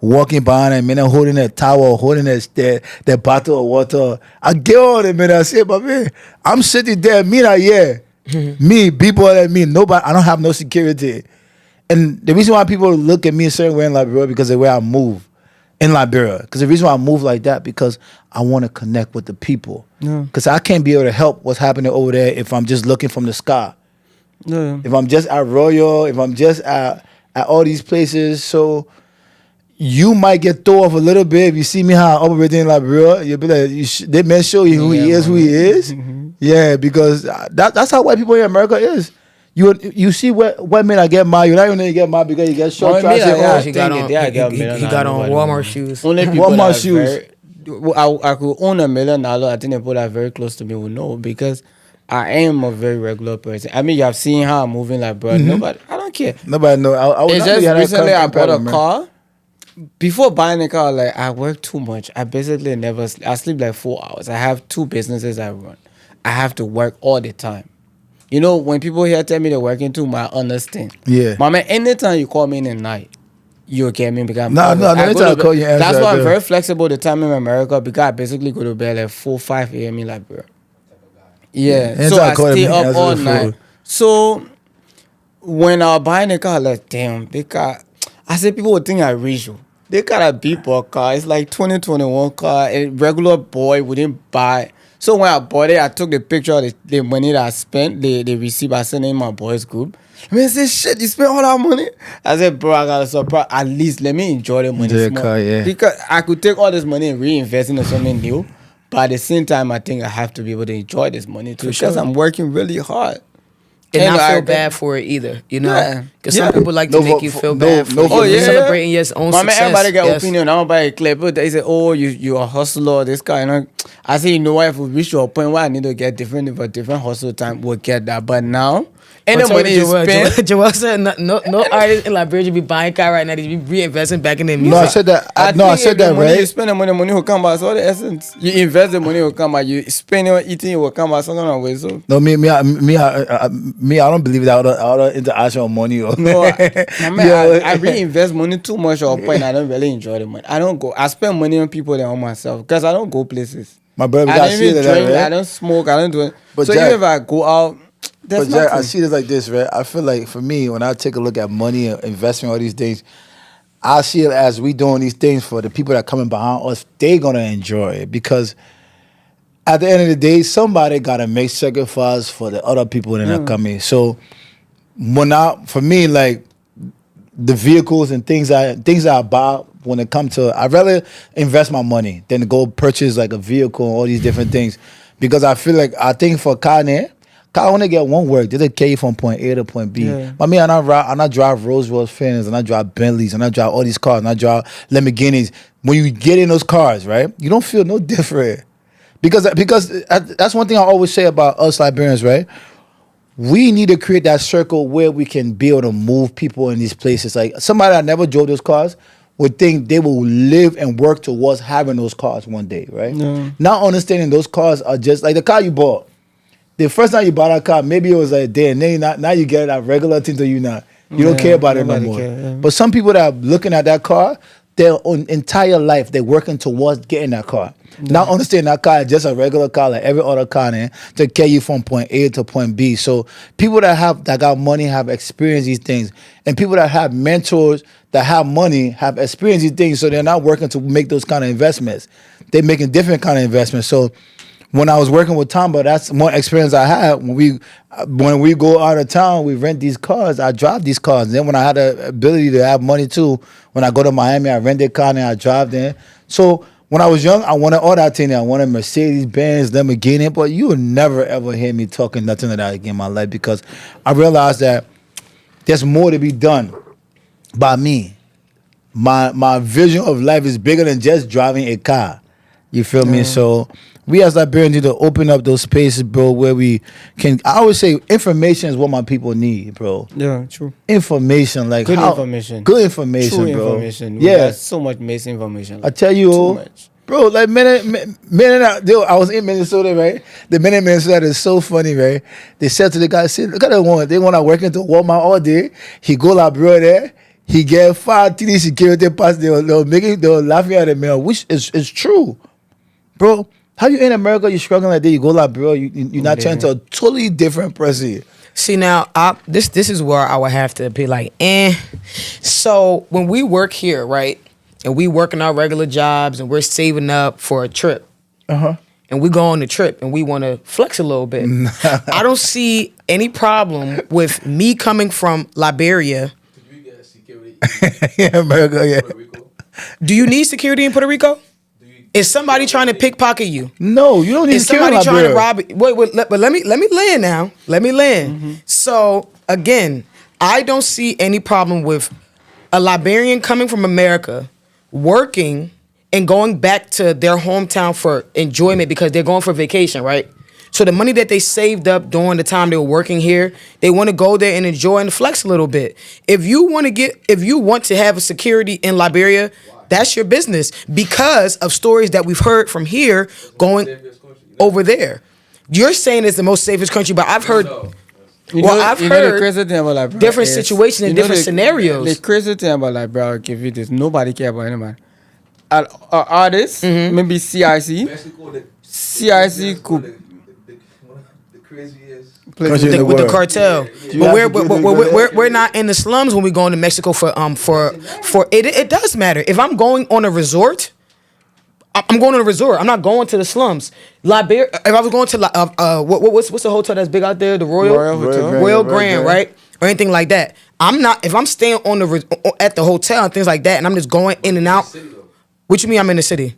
walking behind them, man, holding their towel, holding their bottle of water. I get on them, man. I say, but man, I'm sitting there, me not here. Me, people like me, nobody. I don't have no security. And the reason why people look at me a certain way in Liberia because of the way I move in Liberia. Because the reason why I move like that because I want to connect with the people. Because I can't be able to help what's happening over there if I'm just looking from the sky. If I'm just at Royal, if I'm just at all these places, so you might get thrown off a little bit if you see me how I operate in Liberia. You'll be like, they may show you who he is. Yeah, because that's how white people in America is. You see white men that get mad, you're not even gonna get mad because you get short. He got on Walmart shoes. Only people Walmart shoes. I could own $1 million. I think people that are very close to me will know because I am a very regular person. I mean, you have seen how I'm moving like, bro. Nobody, I don't care. Nobody know. It's just recently I bought a car. Before buying a car, like I work too much. I basically never. I sleep like 4 hours. I have 2 businesses I run. I have to work all the time. You know, when people here tell me they're working too much, I understand. Yeah. My man, anytime you call me in the night, you'll get me because No, anytime I call you, that's why I'm very flexible the time in America because I basically go to bed like 4, 5 a.m. in Liberia. Yeah. So I stay up all night. So when I was buying a car, like, damn, the car, I said people would think I rich. They got a B-Boy car. It's like 2021 car. A regular boy wouldn't buy. So when I bought it, I took the picture of the money that I spent, the receipt I sent in my boys group. I mean, I said, shit, you spent all that money? I said, bro, I got a surprise. At least let me enjoy the money. Car, yeah. Because I could take all this money and reinvest into something new. But at the same time, I think I have to be able to enjoy this money too. Because I'm working really hard. And not feel bad for it either, you know? Because some people like to make you feel bad for celebrating your own success. Everybody got opinion. Everybody clip. They say, oh, you a hustler, this guy. You know? I say, you know what? If we reach to a point where I need to get different hustle time, we'll get that. But now, any money you spend... Joel said no artist in Liberia should be buying car right now. They should be reinvesting back in their music. No, I said that. I said that, right? You spend the money will come back. So the essence. You invest the money will come back. You spend it on eating, it will come back. Something like so. No, I don't believe that all the interaction on money. Or no, I reinvest money too much or point. I don't really enjoy the money. I don't go. I spend money on people than on myself because I don't go places. My brother, I don't even drink. Right? I don't smoke. I don't do it. But so Jack, even if I go out, but Jack, I see this like this, right? I feel like for me, when I take a look at money and investment, all these things, I see it as we doing these things for the people that coming behind us. They gonna enjoy it because at the end of the day, somebody gotta make sacrifice for the other people that are coming. So for me, like the vehicles and things I buy when it comes to, I'd rather invest my money than to go purchase like a vehicle and all these different things because I think for car only get one work. They take you from point A to point B. Yeah. But me, and I drive Rolls Royce Phantoms, and I drive Bentleys, and I drive all these cars, and I drive Lamborghinis. When you get in those cars, right, you don't feel no different. Because that's one thing I always say about us Liberians, right? We need to create that circle where we can be able to move people in these places. Like somebody that never drove those cars would think they will live and work towards having those cars one day, right? No. Not understanding those cars are just like the car you bought. The first time you bought a car, maybe it was like a day, and then now you get that regular thing to you now. You don't care about it no more. But some people that are looking at that car, their own entire life, they're working towards getting that car. Not understanding that car is just a regular car like every other car to carry you from point A to point B. So people that got money have experienced these things. And people that have mentors that have money have experienced these things. So they're not working to make those kind of investments. They're making different kind of investments. So when I was working with Tamba, that's more experience I had. When we go out of town, we rent these cars. I drive these cars. And then when I had the ability to have money too, when I go to Miami, I rent a car and I drive there. So when I was young, I wanted all that thing. I wanted Mercedes, Benz, Lamborghini. But you will never ever hear me talking nothing like that again in my life because I realized that there's more to be done by me. My vision of life is bigger than just driving a car. You feel me? So we as Liberians need to open up those spaces, bro, where we can. I always say information is what my people need, bro. Yeah, true. Information, like Good information. Good information, True bro. information. Yeah, There's so much misinformation. I tell you, too much. bro. Like I was in Minnesota, right? The men in Minnesota is so funny, right? They said to the guy, "See, look at that one. They want to work into Walmart all day. He go like bro there. He get 5 TD security pass. They were laughing at him, man, which is true, bro." How you in America? You struggling like that? You go like, bro. You're not trying to a totally different person. See now, this is where I would have to be like, So when we work here, right, and we working our regular jobs, and we're saving up for a trip, and we go on the trip, and we want to flex a little bit. I don't see any problem with me coming from Liberia. Did you get security Yeah, America. Yeah. Puerto Rico? Do you need security in Puerto Rico? Is somebody trying to pickpocket you? No, you don't need Is security. somebody trying to rob you? Wait, but let me land now. Let me land. So again, I don't see any problem with a Liberian coming from America, working and going back to their hometown for enjoyment because they're going for vacation, right? So the money that they saved up during the time they were working here, they want to go there and enjoy and flex a little bit. If you want to have a security in Liberia, that's your business because of stories that we've heard from here going over there. You're saying it's the most safest country, but I've heard. I've heard the crazy thing about Liberia different situations and different scenarios. The crazy thing about Liberia, I'll give you this: nobody care about anybody. Artists, maybe CIC. Mexico, CIC could the craziest. With the cartel, but we're not in the slums when we go into Mexico for it. It does matter if I'm going on a resort. I'm going on a resort. I'm not going to the slums. Liberia. If I was going to what's the hotel that's big out there? The Royal Grand, right? Or anything like that. I'm not. If I'm staying at the hotel and things like that, and I'm just going in and out. What you mean? I'm in the city.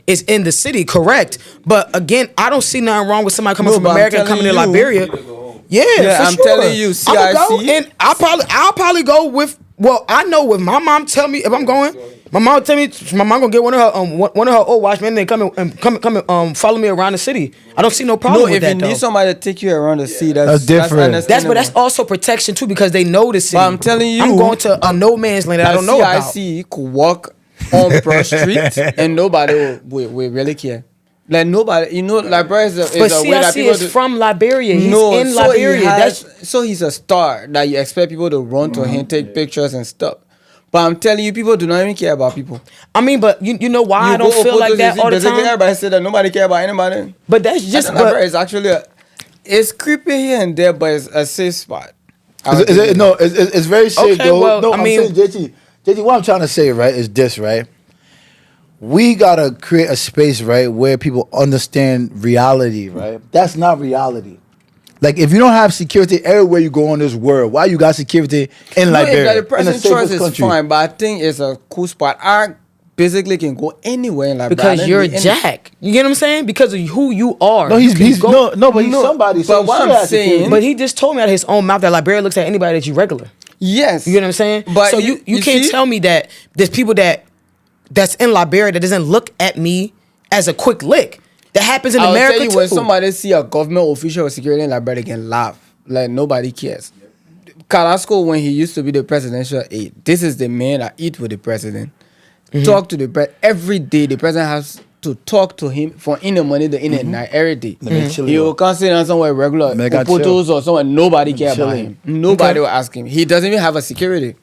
It's in the city, correct. But again, I don't see nothing wrong with somebody coming from America and coming to Liberia. Yeah, I'm sure. telling you, CIC. And I'll probably go with. Well, I know if my mom tell me if I'm going, my mom tell me my mom gonna get one of her old watchmen and come and follow me around the city. I don't see no problem with that. If you need somebody to take you around the city, that's different. That's also protection too because they know the city. But I'm telling you, I'm going to a no man's land that I don't know about. CIC could walk on Broad Street and nobody will really care. Like nobody, Liberia is a but way that CIC people is from Liberia. He's in Liberia. So he's a star that you expect people to run to him, take pictures and stuff. But I'm telling you, people do not even care about people. I mean, but you know why I don't feel like that all the time? Everybody said that nobody care about anybody. But that's just. Liberia is actually it's creepy here and there, but it's a safe spot. It's very safe though. Well, no, I mean, saying, JT, what I'm trying to say, right, is this, right? We gotta create a space, right, where people understand reality, right? That's not reality. Like, if you don't have security everywhere you go in this world, why you got security in Liberia? The person's choice is fine, but I think it's a cool spot. I basically can go anywhere in Liberia. Because you're Jack. You get what I'm saying? Because of who you are. No, he's somebody. But what I'm saying, but he just told me out of his own mouth that Liberia looks at anybody that you regular. Yes. You get what I'm saying? But so you can't tell me that there's people that's in Liberia that doesn't look at me as a quick lick. That happens in I'll America tell you, too. when somebody see a government official with security in Liberia, they can laugh. Like, nobody cares. Carrasco, when he used to be the presidential aide, this is the man that eat with the president. Talk to the president. Every day, the president has to talk to him for in the money, in the night, every day. He will come sit down somewhere regular, photos or somewhere, nobody care about him. Nobody will ask him. He doesn't even have a security.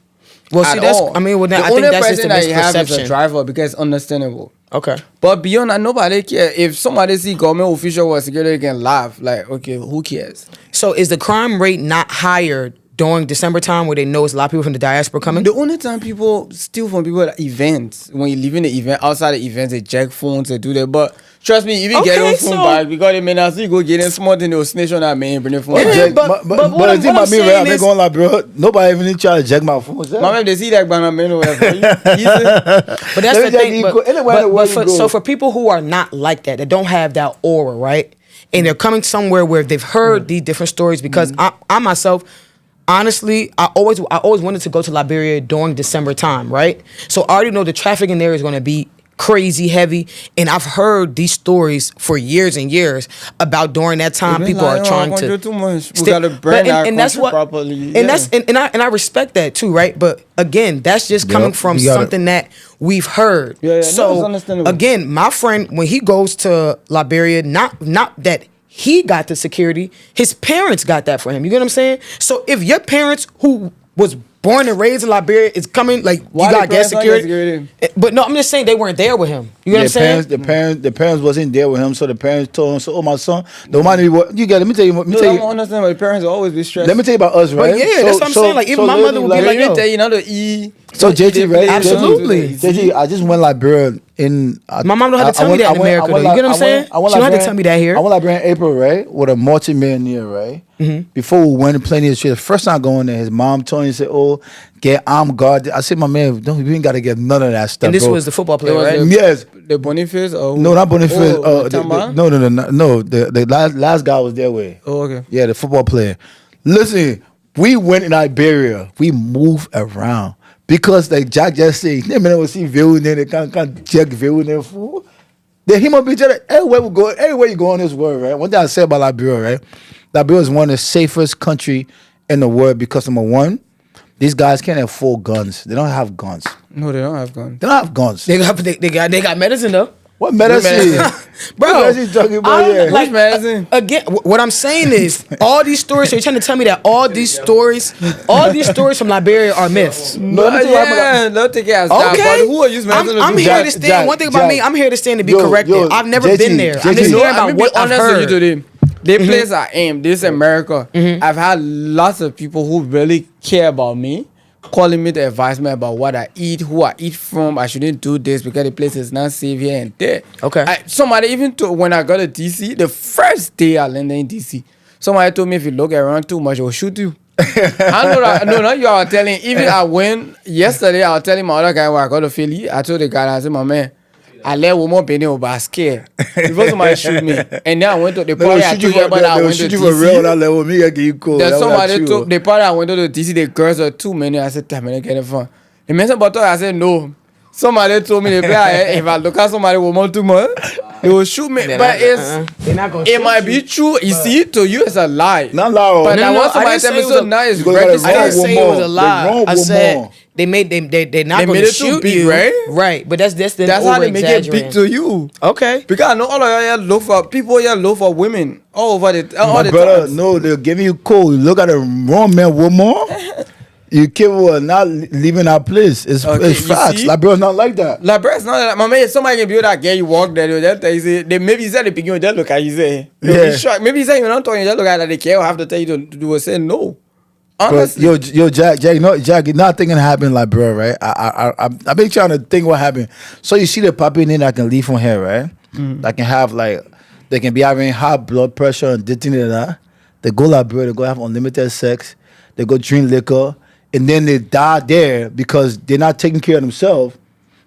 Well, see, that's, all. I mean, well, the I only think that's just a person that he has is a misperception. driver because it's understandable. Okay. But beyond that, nobody care. If somebody see government official with security, they can laugh. Like, okay, who cares? So is the crime rate not higher during December time where they know it's a lot of people from the diaspora coming? The only time people steal from people at events, when you leave in the event, outside the events, they jack phones, they do that. But trust me, even get your phone back because they may not see you go get in small thing, they'll snitch on that man, bring the phone back. But the thing about me, right, I'm going like, bro, nobody even try to jack my phone. My man, they see that banana man over there. But that's the thing. But So for people who are not like that don't have that aura, right? And they're coming somewhere where they've heard these different stories because I myself, honestly, I always wanted to go to Liberia during December time, right? So I already know the traffic in there is going to be crazy heavy, and I've heard these stories for years and years about during that time people are trying to too much. We gotta brand our country properly. And I respect that too, right? But again, that's just coming from something that we've heard. So again, my friend, when he goes to Liberia, not that he got the security, his parents got that for him. You get what I'm saying? So if your parents who was born and raised in Liberia is coming, like, why you got get security. But no, I'm just saying they weren't there with him. You know what I'm saying? The parents wasn't there with him, so the parents told him, so, oh, my son, don't mind me what you got. Let me tell you. I don't understand why the parents will always be stressed. Let me tell you about us, right? But yeah, that's what I'm saying. Like, even my mother would be like, yo. Tell you, the E. So JT, right? Absolutely. JT, I just went Liberia in. My mom don't have to tell me that in America, though. You get what I'm saying? She don't have to tell me that here. I went Liberia in April, right? With a multi-millionaire, right? Before we went and playing the street, the first time going there, his mom told me, said, "Oh, get armed guard." I said, "My man, don't you ain't got to get none of that stuff." And this bro. was the football player, right? Yes. The Boniface? Or No, not Boniface. Oh, No. The last guy was their way. Oh, okay. Yeah, the football player. Listen, we went in Liberia. We moved around because, like Jack just said, they may not see view in there. They can't check view in there. Fool. The human being, everywhere you go in this world, right? One thing I said about Liberia, right? Liberia is one of the safest country in the world because, number one, these guys can't afford guns. They don't have guns. No, they don't have guns. They don't have guns. They got medicine though. What medicine? Bro, What medicine you talking about here? Which medicine? Again, what I'm saying is all these stories. So you're trying to tell me that all these stories from Liberia are myths? No, let me tell you about don't take it as that. Okay, But who are you medicine? I'm here to stand. One thing about me, I'm here to stand to be corrected. I've never been there. I'm just hearing about what I've heard. Today. The place I am, this is America. I've had lots of people who really care about me, calling me to advise me about what I eat, who I eat from. I shouldn't do this because the place is not safe here and there. Okay. Somebody even told, when I got to DC, the first day I landed in DC, somebody told me if you look around too much, they'll shoot you. I know that. No, you are telling. Even I went yesterday, I was telling my other guy where I got to Philly. I told the guy, I said, my man, I let woman be there, but I scared. Before somebody shoot me. And then I went to the party. I told you about I went to DC. Then somebody told the party I went to the DC, the girls are too many. I said, damn, I get it fun. The man said, but I said, no. Somebody told me, if I look at somebody woman too much, they will shoot me. But it might be true. You see, to you it's a lie. Not lie. But I want somebody to tell me so now it's great. I didn't say it was a lie. I said they're not going to shoot big, you, right? Right, but that's how they make it big to you. Okay, because I know all of y'all look for people. Here look for women all over all the brother, time. no, they're giving you cold. You look at a wrong man, woman. You capable of not leaving our place. It's facts. Liberia's not like that. Liberia's not like that. My man, somebody can be that girl you walk there. They'll tell you, say, maybe he said the beginning, just look at you say. Maybe he said you're not talking, just look at that. They care. Have to tell you to do say no. Honestly. But, yo, Jack, you're not thinking it happened like, bro, right? I've been trying to think what happened. So you see the puppy in that can leave from here, right? That can have they can be having high blood pressure and this thing and that. They go Liberia, they go have unlimited sex, they go drink liquor, and then they die there because they're not taking care of themselves.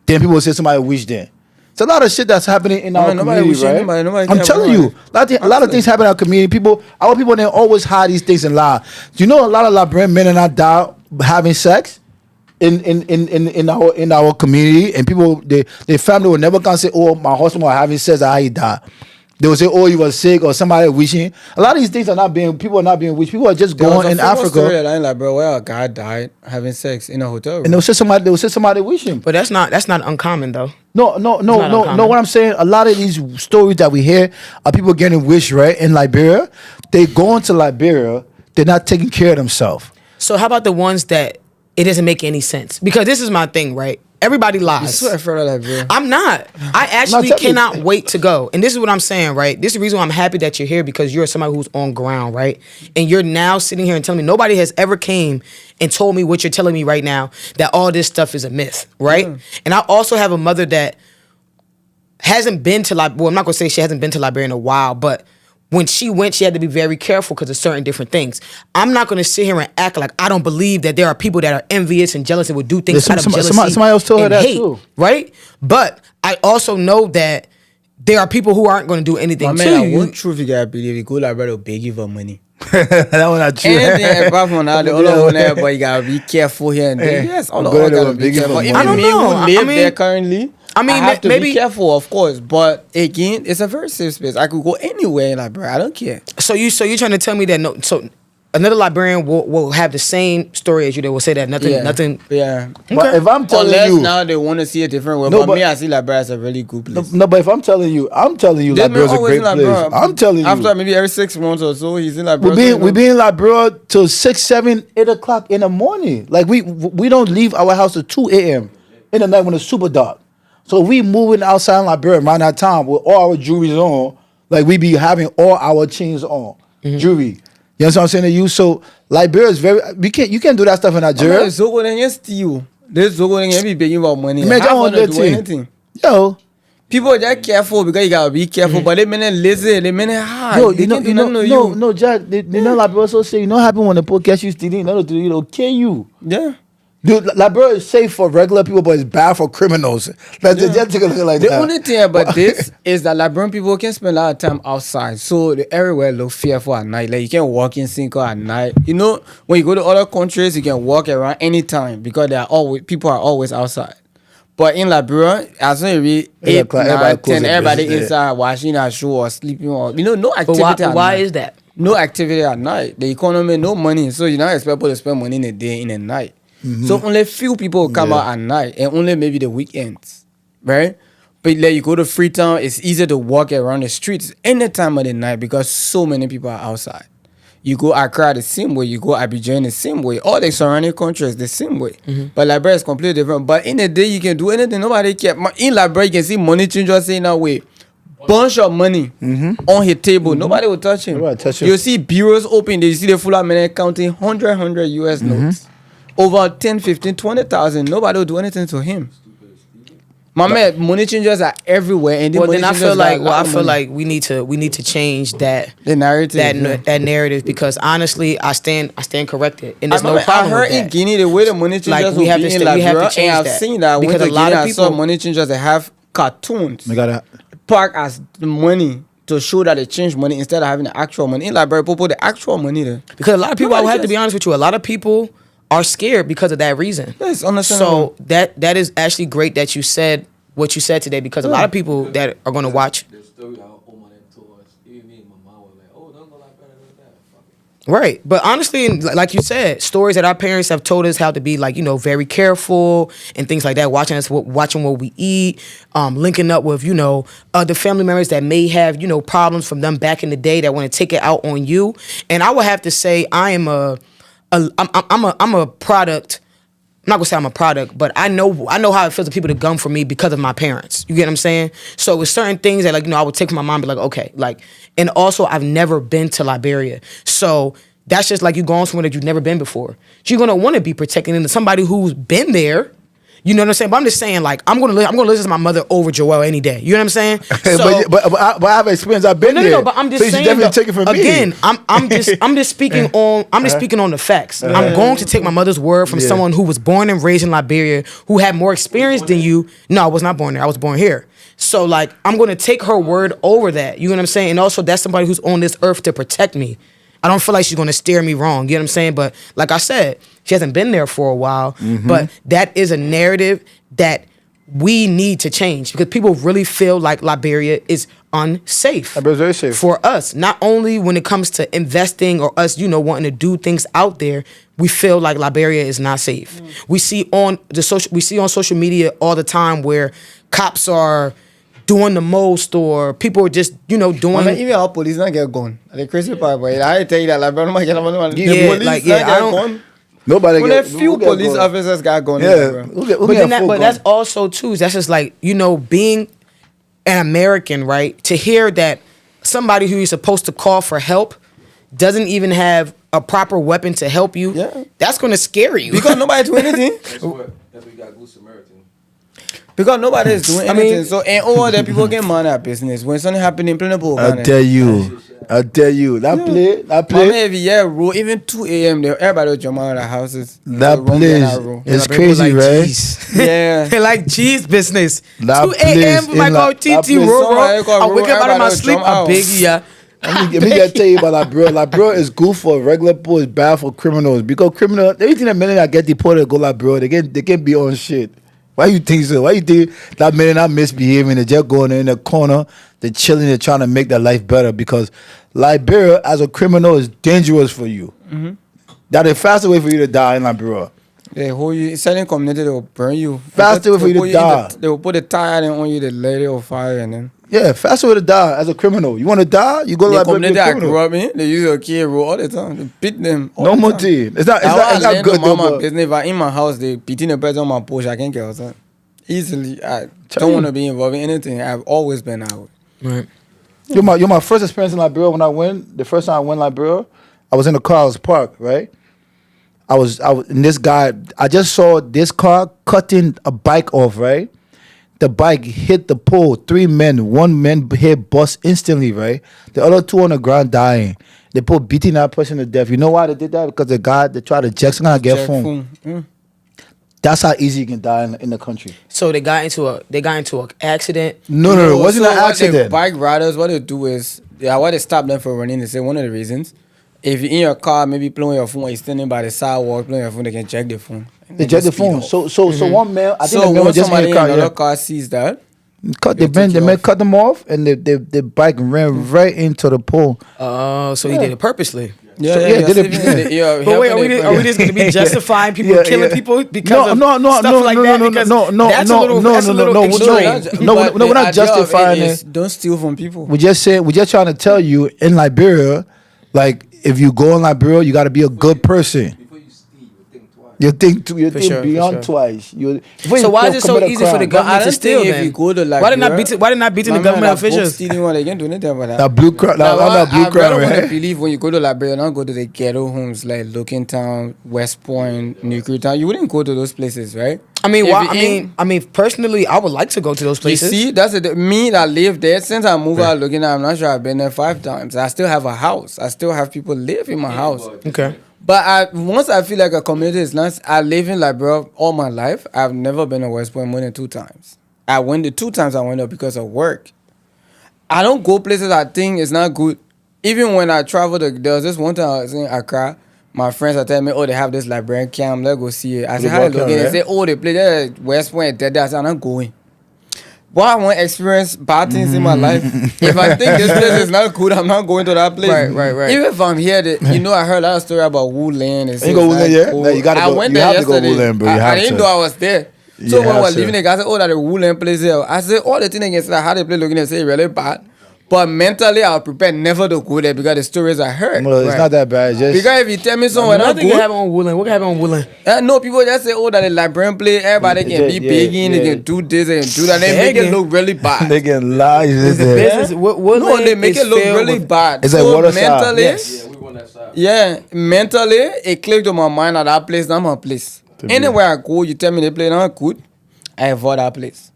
Then people say somebody wished them. It's a lot of shit that's happening in our community, right? Nobody I'm telling you, a lot of things happen in our community. Our people, they always hide these things and lie. Do you know a lot of Liberian men are not die having sex? in our community, and people their family will never come say, "Oh, my husband was having sex, how he died." They will say, "Oh, he was sick," or somebody wishing. A lot of these things people are not being wished. People are just going in Africa. Story that like, bro, where a guy died having sex in a hotel room. And they will say somebody wishing. But that's not uncommon though. No. What I'm saying, a lot of these stories that we hear are people getting wished, right? In Liberia, they go into Liberia, they're not taking care of themselves. So how about the ones that it doesn't make any sense? Because this is my thing, right? Everybody lies. You're so afraid of Liberia. I'm not. I actually cannot wait to go. And this is what I'm saying, right? This is the reason why I'm happy that you're here, because you're somebody who's on ground, right? And you're now sitting here and telling me nobody has ever came and told me what you're telling me right now, that all this stuff is a myth, right? And I also have a mother that hasn't been to Liberia. Well, I'm not going to say she hasn't been to Liberia in a while, but when she went, she had to be very careful because of certain different things. I'm not going to sit here and act like I don't believe that there are people that are envious and jealous and would do things out of jealousy. Somebody else told her that hate, too, right? But I also know that there are people who aren't going to do anything to you. One truth you gotta believe, you go Liberia to beg you for money. That was not true. Anything apart from that, the other one there, but you gotta be careful here and there. Yes, all of us gotta be careful. Even I don't me know. who live there currently, I mean, I have to maybe be careful, of course. But again, it's a very safe space. I could go anywhere, like, bro, I don't care. So you're trying to tell me that no? So another Liberian will have the same story as you. They will say that nothing. Yeah. But if I'm telling Unless you now they want to see a different way. No, but me, I see Liberia as a really good place. no, but if I'm telling you, Liberia's a great place. I'm telling you. After maybe every 6 months or so, he's in Liberia. We be in Liberia till 6, 7, 8 o'clock in the morning. Like we don't leave our house till 2 a.m. in the night when it's super dark. So we moving outside in Liberia around that time with all our jewelry on. Like we be having all our chains on, jewelry. You know what I'm saying to you? So Liberia is you can't do that stuff in Nigeria. There's Zogo then you steal. There's Zogo then you be begging about money. Man, I want to do anything. Yo. People are just careful because you gotta be careful, but they mean lazy, they mean hard. Yo, they can't do nothing to you. No, Jack. They know Liberia also say, you know what happen when the police catch you stealing? They'll kill you. Yeah. Dude, Liberia is safe for regular people, but it's bad for criminals. Just take a look like the that. only thing about this is that Liberian people can spend a lot of time outside, so they everywhere look fearful at night. Like you can walk in Cinco at night. You know, when you go to other countries, you can walk around anytime because people are always outside. But in Liberia, as soon as we 8, 9, 10, everybody inside watching a show or sleeping or no activity. But why is that? No activity at night. The economy, no money, so you not expect people to spend money in a day in a night. So only few people come out at night, and only maybe the weekends, right? But like you go to Freetown, it's easier to walk around the streets any time of the night because so many people are outside. You go Accra the same way, you go Abidjan the same way, all the surrounding countries the same way. But Liberia is completely different. But in the day you can do anything, nobody care. In Liberia you can see money changers saying that way. Bunch of money on his table, nobody will touch him. You see bureaus open, you see the full of money counting 100 US notes. Over 10, 15, 20,000, nobody will do anything to him. My man, money changers are everywhere, and then I feel like we need to change that the narrative, that narrative, because honestly, I stand corrected, and there's no problem I heard with that. in Guinea the way the money changers Like, we have to change and I've that. seen that Because when a lot of I saw people- money changers that have cartoons We gotta. park as the money to show that they change money instead of having the actual money. In Liberia, people put the actual money there. Because a lot of people, I Nobody will have to cares. be honest with you, a lot of people are scared because of that reason. Yes, understandable. So that is actually great that you said what you said today, because a lot of people that are going to watch. The story our Oma them told us, even me and my mom were like, oh, don't go like better than that. Fuck it. Right. But honestly, like you said, stories that our parents have told us how to be, like, very careful and things like that, watching what we eat, linking up with, other family members that may have, problems from them back in the day that want to take it out on you. And I would have to say I'm a product. I'm not gonna say I'm a product, but I know how it feels to people to gun for me because of my parents. You get what I'm saying? So with certain things that I would take from my mom, and be like, okay, and also I've never been to Liberia, so that's just like you going somewhere that you've never been before. So you're gonna want to be protecting into somebody who's been there. You know what I'm saying? But I'm just saying, I'm gonna listen to my mother over Joelle any day. You know what I'm saying? So, but I have experience. I've been there. No, but I'm just so saying. You should definitely take it from me. Again, I'm just speaking on. I'm just speaking on the facts. I'm going to take my mother's word from someone who was born and raised in Liberia, who had more experience than you. No, I was not born there. I was born here. So I'm going to take her word over that. You know what I'm saying? And also, that's somebody who's on this earth to protect me. I don't feel like she's gonna steer me wrong. You know what I'm saying? But like I said, she hasn't been there for a while. But that is a narrative that we need to change because people really feel like Liberia is unsafe. Liberia's very safe. For us, not only when it comes to investing or us, wanting to do things out there, we feel like Liberia is not safe. We see on social media all the time where cops are doing the most or people are just, doing. I mean, even our police not get gone. The crazy part, but I tell you that Liberia don't get gone. Nobody When a few police officers got gone. Yeah, But that's also too. That's just like being an American, right? To hear that somebody who you're supposed to call for help doesn't even have a proper weapon to help you. Yeah. That's gonna scare you Because nobody do anything. That's what we got Good Samaritan. Because nobody is doing anything. So and all the people get money at business. When something happen in plenty of I tell you. That Mama, every year, bro, even 2 a.m. everybody will jump out of the houses. That place is crazy, like right? G's. Yeah. They like G's business. That 2 a.m. place like in go that TT place- roll. Somebody call I wake up out of my everybody sleep. jump I out. big yeah. Let me just tell you about Liberia. Liberia is good for regular people, it's bad for criminals. Because everything the minute I get deported go Liberia, they can be on shit. Why you think so? Why you think that minute I'm misbehaving, they just going in the corner, they're chilling, they're trying to make their life better? Because Liberia as a criminal is dangerous for you. That's the fastest way for you to die in Liberia. They hold you, certain community, they will burn you. Faster way for you to put die. They will put a tire on you, they let it on fire, and then. Yeah, faster way to die as a criminal. You want to die? You go to The Liberia. community be a I criminal. grew up in, they use your kid rule all the time. They beat them. All No the more time. tea. It's not good though. My but- business. If I in my house, they beating the person on my porch. I can't get outside. Easily, I Tell don't you. want to be involved in anything. I've always been out. Right. You're my first experience in Liberia when I went. The first time I went to Liberia, I was in the car. I was parked, right? I was and this guy. I just saw this car cutting a bike off, right? The bike hit the pole. 3 men. 1 man hit bust instantly, right? The other 2 on the ground dying. They put beating that person to death. You know why they did that? Because the guy they tried to jack someone to get Check phone. phone. That's how easy you can die in the country. So they got into an accident. No, it wasn't So an what accident. the bike riders, what they do is, what they stop them from running. They say one of the reasons, if you're in your car, maybe playing your phone, or you're standing by the sidewalk playing your phone, they can check the phone. And They then jacked the just speed phone. up. So one man, I think So the man when was just in somebody the car. in another Yeah. car sees that, Cut They the man, took the you man off. cut them off, and the bike ran right into the pole. Oh, so he did it purposely. So, yeah, did it- But wait, are we just going to be justifying people Yeah, killing yeah. people because of no, stuff like that? Because that's a little extreme. No, we're not justifying it. Don't steal from people. We just trying to tell you in Liberia, like if you go in Liberia, you got to be a good person. Before you steal, you think twice. You think sure, for beyond sure. twice. So why is it so easy for the I government to don't steal think if then? you go to Why they not beating the government officials? Stealing one, they can't do anything about that. That blue crowd, that blue crowd, I don't want to right? believe when you go to Liberia, don't go to the ghetto homes like Looking Town, West Point, Nuclear Town. You wouldn't go to those places, right? I mean, If why? you I mean, personally, I would like to go to those You places. see, that's me that live there. Since I moved out Looking Town, I'm not sure I've been there 5 times. I still have a house. I still have people live in my house. Okay. But once I feel like a community is nice, I live in Liberia all my life. I've never been to West Point more than 2 times. I went the 2 times I went there because of work. I don't go places I think is not good. Even when I travel, there was this one time I was in Accra. My friends are telling me, oh, they have this Liberian camp. Let's go see it. I said, how they looking? They say, oh, they play there at West Point. I said, I'm not going. But I want to experience bad things in my life. If I think this place is not good, I'm not going to that place. Right. Even if I'm here, I heard a lot of story about Wu Land. You go Wu Land, yeah? No, you gotta I go. went You there have to go yesterday. Wu Land, bro. You I have didn't to. know I was there. You So when I have was to. leaving, the guy said, oh, that the Wu Land place here. I said, all the things they can say, how they play looking, they say really bad. But mentally, I was prepared never to go there because the stories I heard. Well, it's not that bad. It's just Because if you tell me somewhere not Nothing can good, happen on Woolen. What can happen on Woolen? no, people just say, oh, that the Liberian play, everybody can be Yeah, begging, they yeah. can do this, they can do that. They make it Begging? look really bad. they can lie. It's a business. Woodland No, they make is it look filled really with- bad. It's like waterside. mentally, Yes. Yeah, we want that side. yeah, mentally, it clicked on my mind that that place not my place. Anywhere I go, you tell me they play not good, I avoid that place.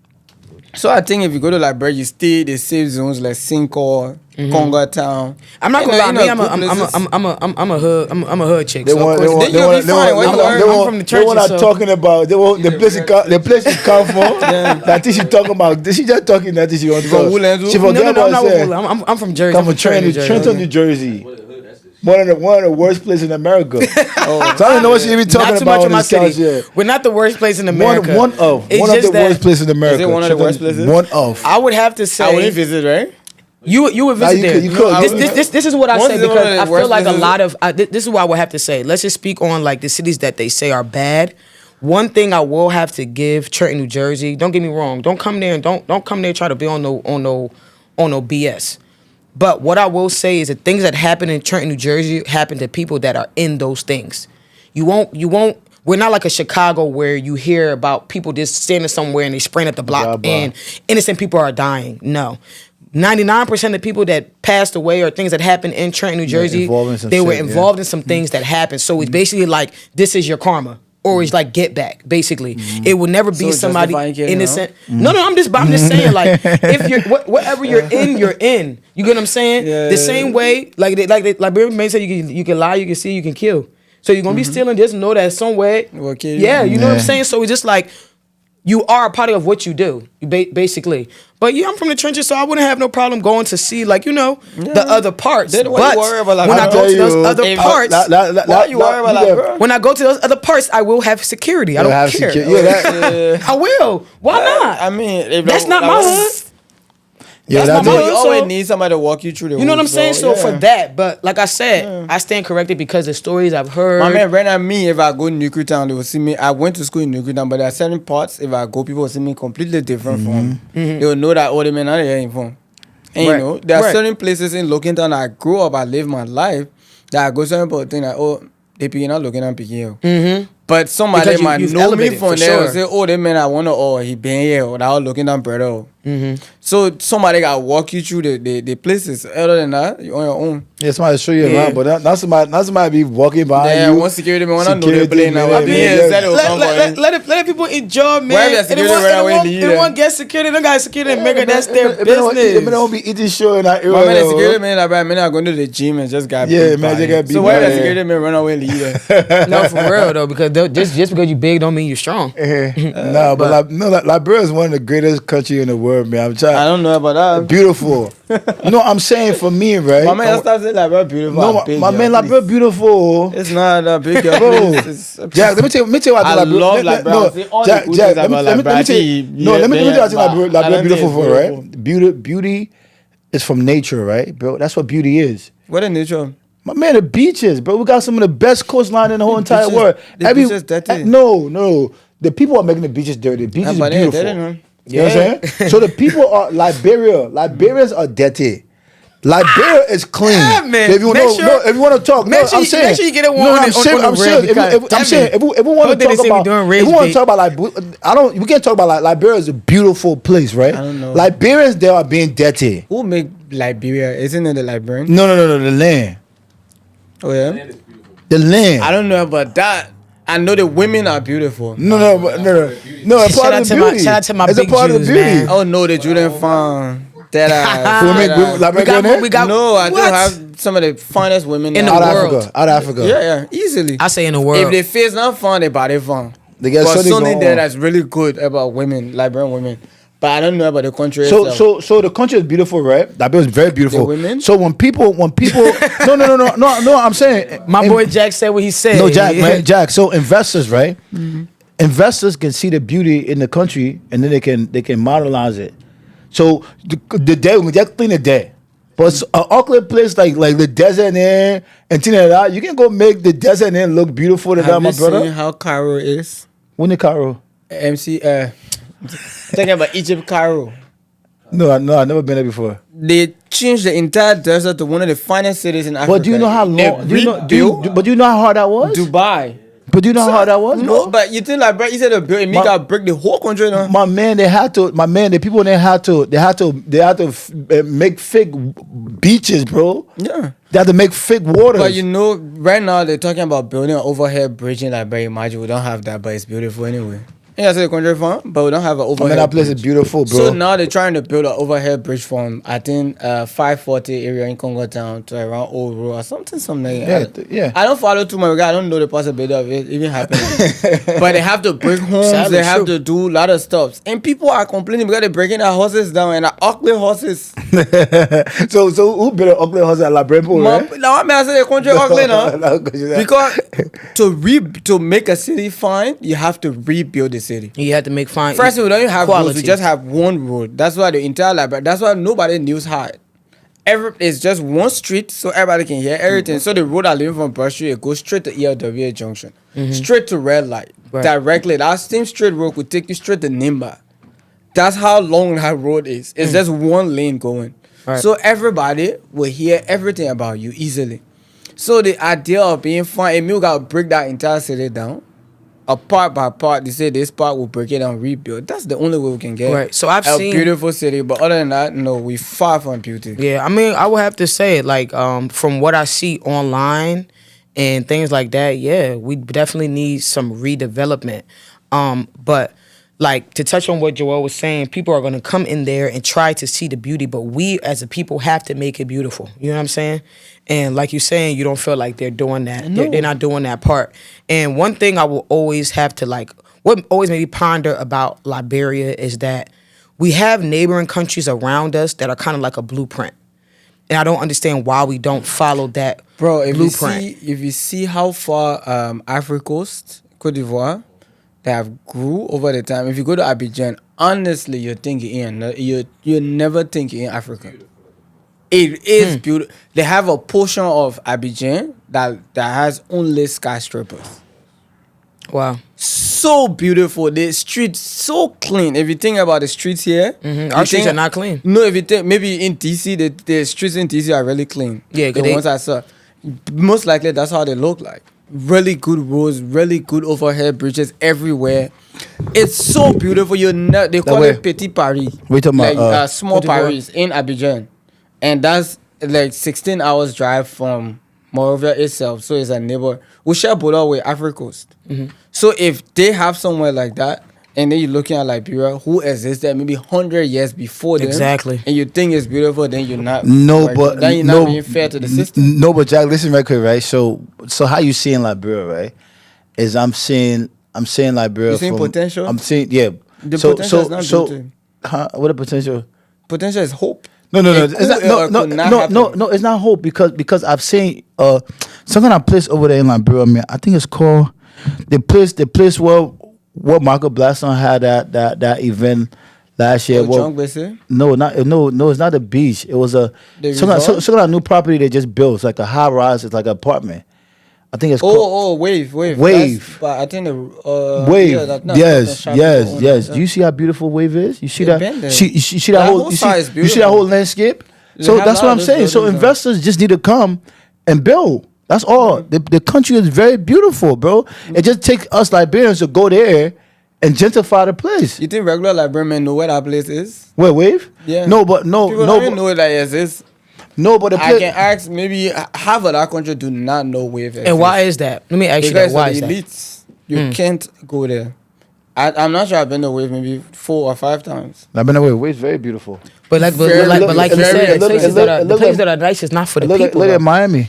So I think if you go to Liberia, you stay the safe zones like Sinko, Congo Town. I'm not gonna lie. Me, I'm a hood chick. They So of want. course, then you'll be fine. When you work, I'm from the They want churches, not so- talking about. They want the place you come from. That thing she talking about. She just talking that thing she want to From talk. Woodlands, She too? forget no, I'm about not say. Woolen. I'm from Jersey. Come I'm from Trenton, New Jersey. What the hood, that's the One of the worst places in America. So I don't know what you even talking Not too about much in of my this couch city. yet. We're not the worst place in America. One of the worst places in America. Is it one of the worst places? One of. I would have to say. I wouldn't visit, right? You would visit you there. could- you could. This is what I Once say is one of because the I feel worst like a places. lot of this is what I would have to say. Let's just speak on like the cities that they say are bad. One thing I will have to give Trenton, New Jersey. Don't get me wrong. Don't come there and don't come there and try to be on no BS. But what I will say is the things that happen in Trenton, New Jersey, happen to people that are in those things. You won't. We're not like a Chicago where you hear about people just standing somewhere and they spraying up the block and innocent people are dying. No. 99% of people that passed away or things that happened in Trenton, New Jersey, they were involved in some things that happened. So it's basically like, this is your karma. Or it's like get back, basically. It would never be So somebody justifying killing, innocent. No, I'm just saying, like, if you're whatever you're in, you're in. You get what I'm saying? Yeah. The same way, like Liberian men say, you can lie, you can steal, you can kill. So you're gonna be stealing. Just know that some way, Will kill you. yeah, you know what I'm saying. So it's just like you are a part of what you do, basically. But yeah, I'm from the trenches, so I wouldn't have no problem going to see, like, the other parts. Then why But you worry about, like, when I go to those you- other if- parts, Why you worry about that, bro? when I go to those other parts, I will have security. I You'll don't have care. security. Yeah, I will. Why not? I mean, if That's not my hood. Yeah, That's that's my You hood. always So- need somebody to walk you through the You know what I'm hoops, saying? So yeah. for that, but like I said, I stand corrected because the stories I've heard. My man, right now, me, if I go to Nuclear Town, they will see me. I went to school in Nuclear Town, but there are certain parts, if I go, people will see me completely different from. They will know that, oh, the man, I ain't from. And Right. you know, there are Right. certain places in Looking Town that I grew up, I live my life, that I go certain people think that, oh, they picking out Looking Town, picking here. But somebody Because might you've know me elevated, from for there and sure. say, oh, that man, I want to, oh, he been here, or that was Looking Down, brother. So somebody got to walk you through the places. Other than that, you're on your own. Yeah, somebody show you Yeah. around, but not somebody be walking behind Yeah, you. one security man, when I know they Security play now, man, I be yeah, here yeah. instead of come for him. Let people enjoy, man. Wherever the security right away lead They them. want get security. They got security in America. That's their If they business. don't be eating show in that area. My man, the though. security man, like, man, I go to the gym and just got Yeah, beat man, by they him. got beat So why by the him. security man run away and leave there? No, for real though, because just because you big don't mean you're strong. Nah, but Liberia is one of the greatest country in the world, man. I'm trying. I don't know about that. Beautiful. No, I'm saying for me, right? My man, stop saying like, bro, beautiful. no, and big, my yo, man, please. Liberia beautiful. It's not that big, yo, Bro, please. It's- Jack, let me tell you what I I think love Liberia. Liberia. See, all the Jack, good Jack, things about let me tell Liberia. you. No, let me tell you what I think I Liberia don't beautiful think for, it's right? Beauty is from nature, right, bro? That's what beauty is. What a nature. My man, the beaches, bro. We got some of the best coastline in the whole entire beaches- world. the beaches dirty. No. The people are making the beaches dirty. The beaches Yeah, are but they beautiful. dirty, man. You know what I'm saying? So the people are Liberia. Liberians are dirty. Liberia is clean. Yeah, man. If you Make know, sure- no, if you want to talk, make no, sure I'm you- saying. make sure you get it no, on I'm the- saying, on the I'm saying, real, if, because, I'm damn saying, it. if we want Hope to they didn't talk say we about, doing if rage we want to bait. talk about like, we can't talk about like Liberia is a beautiful place, right? I don't know. Liberians there are being dirty. Who make Liberia? Isn't it the Liberian? No, the land, Oh, yeah? Land is beautiful. the land. I don't know about that. I know the women are beautiful. No, a part Shout out of the to my- beauty. shout out to my It's a big part of Jews, the beauty. man. Oh, no, the Julian fan. That Women, Liberia, we got No, I do what? have some of the finest women In the out of world. Africa, out of Africa. Yeah, easily. I say in the If world. they face not fun, they body fun. They get But something something going there on. that's really good about women, Liberian women. But I don't know about the country So itself. so the country is beautiful, right? Liberia is very beautiful. The women? So when people no, I'm saying My boy Jack said what he said. No, Jack, man, Jack. So investors, right? Investors can see the beauty in the country, and then they can modelize it. So the day when Jack clean the day, but an Auckland place like the desert in and things like that, you can go make the desert in look beautiful to that, Have my you brother. seen how Cairo is? When the Cairo? MC, talking about Egypt, Cairo. No, I never been there before. They changed the entire desert to one of the finest cities in Africa. But do you know how long? But do you know how hard that was? Dubai. But do you know how hard that was? No, bro? but you think like, bro, you said the building, make got break the whole country now. My man, the people they had to make fake beaches, bro. Yeah. They had to make fake waters. But you know, right now they're talking about building an overhead bridge in Liberia. Imagine we don't have that, but it's beautiful anyway. Yeah, so the country fund, but we don't have an I overhead mean, that place is bridge. beautiful, bro. So now they're trying to build an overhead bridge from, I think, 540 area in Congo Town to around Old Road or something like that. Yeah. I don't follow too much because I don't know the possibility of it even happening. But they have to break homes, Sadly they have true. to do a lot of stuff. And people are complaining because they're breaking their horses down and are ugly horses. so who built an ugly house at La Brempo, right? Now I mean, I say the country ugly now. No, 'cause you- Because to make a city fine, you have to rebuild the city. You had to make fine. First, we don't even have roads. quality. We just have one road. That's why the entire library. That's why nobody knows how. It's just one street, so everybody can hear everything. So the road I live from Brush Street, it goes straight to ELWA Junction, straight to red light, Right. directly. That same straight road could take you straight to Nimba. That's how long that road is. It's just one lane going. Right. So everybody will hear everything about you easily. So the idea of being fun, and we gotta break that entire city down, part by part. They say this part will break it down, rebuild. That's the only way we can get Right. So I've a seen- beautiful city. But other than that, no, we far from beauty. Yeah, I mean, I would have to say, like, from what I see online and things like that, yeah, we definitely need some redevelopment. But like to touch on what Joel was saying, people are gonna come in there and try to see the beauty, but we as a people have to make it beautiful. You know what I'm saying? And like you're saying, you don't feel like they're doing that. They're not doing that part. And one thing I will always have to what always made me ponder about Liberia is that we have neighboring countries around us that are kind of like a blueprint. And I don't understand why we don't follow that Bro, if blueprint. you see how far Africa Coast, Cote d'Ivoire, they have grew over the time. If you go to Abidjan, honestly, you're thinking you never think in Africa. It is beautiful. They have a portion of Abidjan that has only skyscrapers. Wow. So beautiful. The streets so clean. If you think about the streets here, Our streets are not clean. No, if you think maybe in DC, the streets in DC are really clean. Yeah, 'cause the they- ones I saw. Most likely that's how they look like. Really good roads, really good overhead bridges everywhere. It's so beautiful. They call way. it Petit Paris. We talking like about, small Côte d'Ivoire. Paris in Abidjan, and that's like 16 hours drive from Monrovia itself. So it's a neighbor. We share border with Africa Coast. So if they have somewhere like that, and then you're looking at Liberia, who existed maybe 100 years before them, Exactly. and you think it's beautiful, then you're not. No, but then you're not being fair to the system. No, but Jack, listen right quick, right? So how you seeing Liberia, right? Is I'm seeing Liberia. You seeing from, potential? I'm seeing The potential is not beauty. huh? What the potential? Potential is hope. No, A it's not, cool era could not happen. no, it's not hope because I've seen some kind of place over there in Liberia, man. I think it's called the place where Michael Blackstone had that event last year. John Gbese? No, it's not the beach. It was The some resort? kind of new property they just built. It's like a high rise. It's like an apartment. I think it's called Wave. Wave. That's- But I think the Wave. yeah, that- no, yes. that's not- Do you see how beautiful Wave is? You see Yeah, that? been there. You see That that whole whole side is you see that beautiful. whole landscape? They So have that's a what lot I'm of saying. those So buildings, investors just need to come and build. That's all. The country is very beautiful, bro. It just takes us Liberians to go there and gentrify the place. You think regular Liberian know where that place is? Where Wave? Yeah. No, but People don't even but, know that it exists. no, but the I place. can ask maybe half of that country do not know Wave exists. And why is that? Let me ask you Because that. Why of is the that? elites. You can't go there. I'm not sure I've been to Wave maybe 4 or 5 times. I've been away. Wave's very beautiful. But like Very- you very- said, it the look- places it that look- are it the look places like- that are nice is not for the Look people. at though. Miami.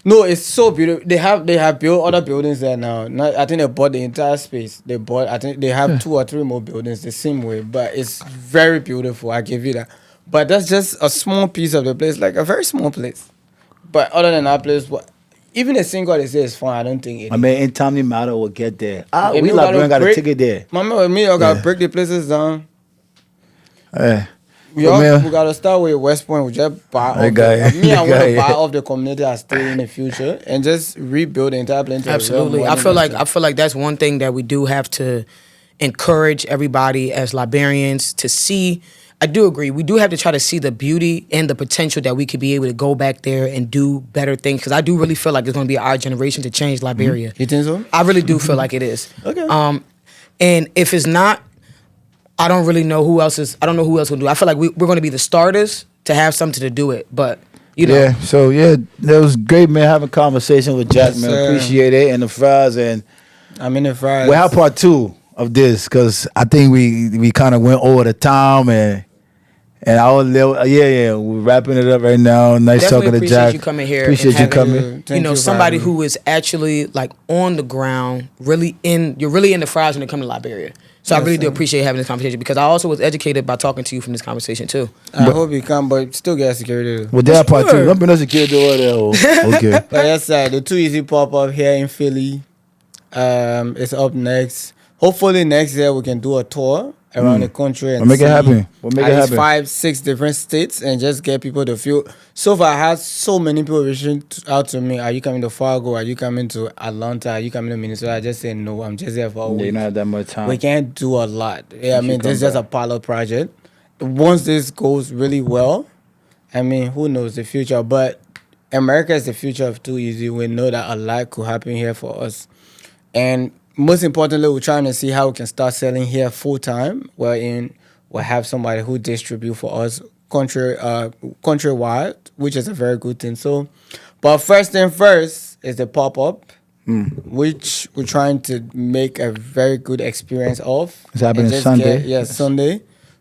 No, it's so beautiful. They have built other buildings there now. I think they bought the entire space. I think they have 2 or 3 more buildings the same way. But it's very beautiful. I give you that. But that's just a small piece of the place, like a very small place. But other than that place, even a single they say is fun. I don't think it. I mean, in time, the matter will get there. If We you gotta Liberian got a break- ticket there. My man with me, I gotta Yeah. break the places down. Hey. We man. gotta start with West Point. We just buy off. That guy- Me, I that want guy, to buy yeah. off the community I stay in the future and just rebuild the entire place. into a real Absolutely. I modern feel like nation. that's one thing that we do have to encourage everybody as Liberians to see. I do agree. We do have to try to see the beauty and the potential that we could be able to go back there and do better things. Because I do really feel like it's going to be our generation to change Liberia. You think so? I really do feel like it is. Okay. And if it's not, I don't really know who else is. I don't know who else will do it. I feel like we're going to be the starters to have something to do it. But you know, Yeah, so yeah, that was great, man. Having a conversation with Jack, Yes, man. sir. Appreciate it. And the fries, and I'm in the fries. we'll have part 2. of this because I think we kind of went over the time and I was we're wrapping it up right now. Nice Definitely talking to appreciate Jack. you coming here. Appreciate and you having, coming. Thank you for somebody having me. who is actually like on the ground, you're really in the fries when it comes to Liberia. So I really do appreciate having this conversation because I also was educated by talking to you from this conversation too. I hope you come, but still get security. Well, that part too. Sure. Don't be no security over there. Okay. But yes, the Too Easy pop up here in Philly. It's up next. Hopefully next year we can do a tour around the country and We'll make it see happen. We'll make at it least happen. 5-6 different states and just get people to feel. So far, I had so many people reaching out to me. Are you coming to Fargo? Are you coming to Atlanta? Are you coming to Minnesota? I just say no. I'm just here for a Yeah, you week. don't have that much time. We can't do a lot. Yeah, I should mean, this is come just a back. pilot project. Once this goes really well, I mean, who knows the future? But America is the future of Too Easy. We know that a lot could happen here for us. And most importantly, we're trying to see how we can start selling here full time, wherein we'll have somebody who distribute for us countrywide, which is a very good thing. So, but first thing first is the pop-up, which we're trying to make a very good experience of. It's happening And just Sunday? Sunday.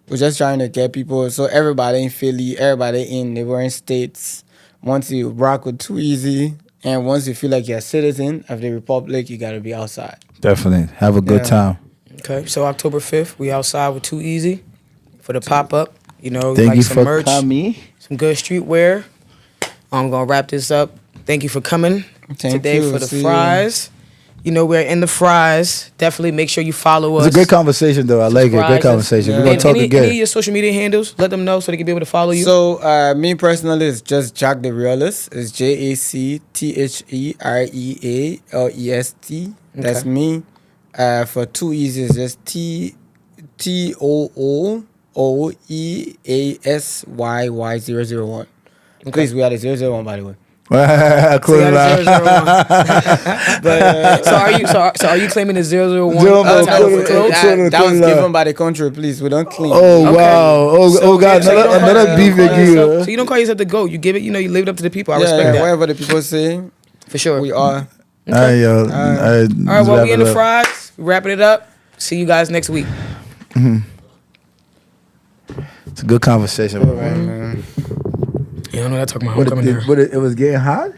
We're just trying to get people, so everybody in Philly, everybody in neighboring states, once you rock with Too Easy, and once you feel like you're a citizen of the Republic, you got to be outside. Definitely. Have a good Yeah. time. Okay, so October 5th, we outside with Too Easy for the pop-up. You know, Thank like you some for merch, coming. some good streetwear. I'm going to wrap this up. Thank you for coming Thank today you. for the See you. fries. You know, we're in the fries. Definitely make sure you follow us. It's a great conversation, though. I like it. Great Subscribe us. conversation. Yeah. We're going And to talk any again. of your social media handles, let them know so they can be able to follow you. So, me personally, it's just Jack the Realist. It's JACTHEREALEST. That's Okay. me. For Too Easy, it's just TOOOEASYY001. Please, we are the 001, by the way. So you Close got enough. a 001. But, so are you claiming the 001 Zero title one, for clothes? That was given by the country. Please, we don't claim. Oh, Okay. wow. Oh, God. So you don't call Another yourself- beef so again. you don't call yourself the GOAT. You give it, you leave it up to the people. I Yeah, respect that. whatever the people say, For sure. we are. All right, yo. All right, well, we in the fries. Wrapping it up. See you guys next week. It's a good conversation, bro. Right, man. Yeah, I know that talking about What homecoming there. it was getting hot?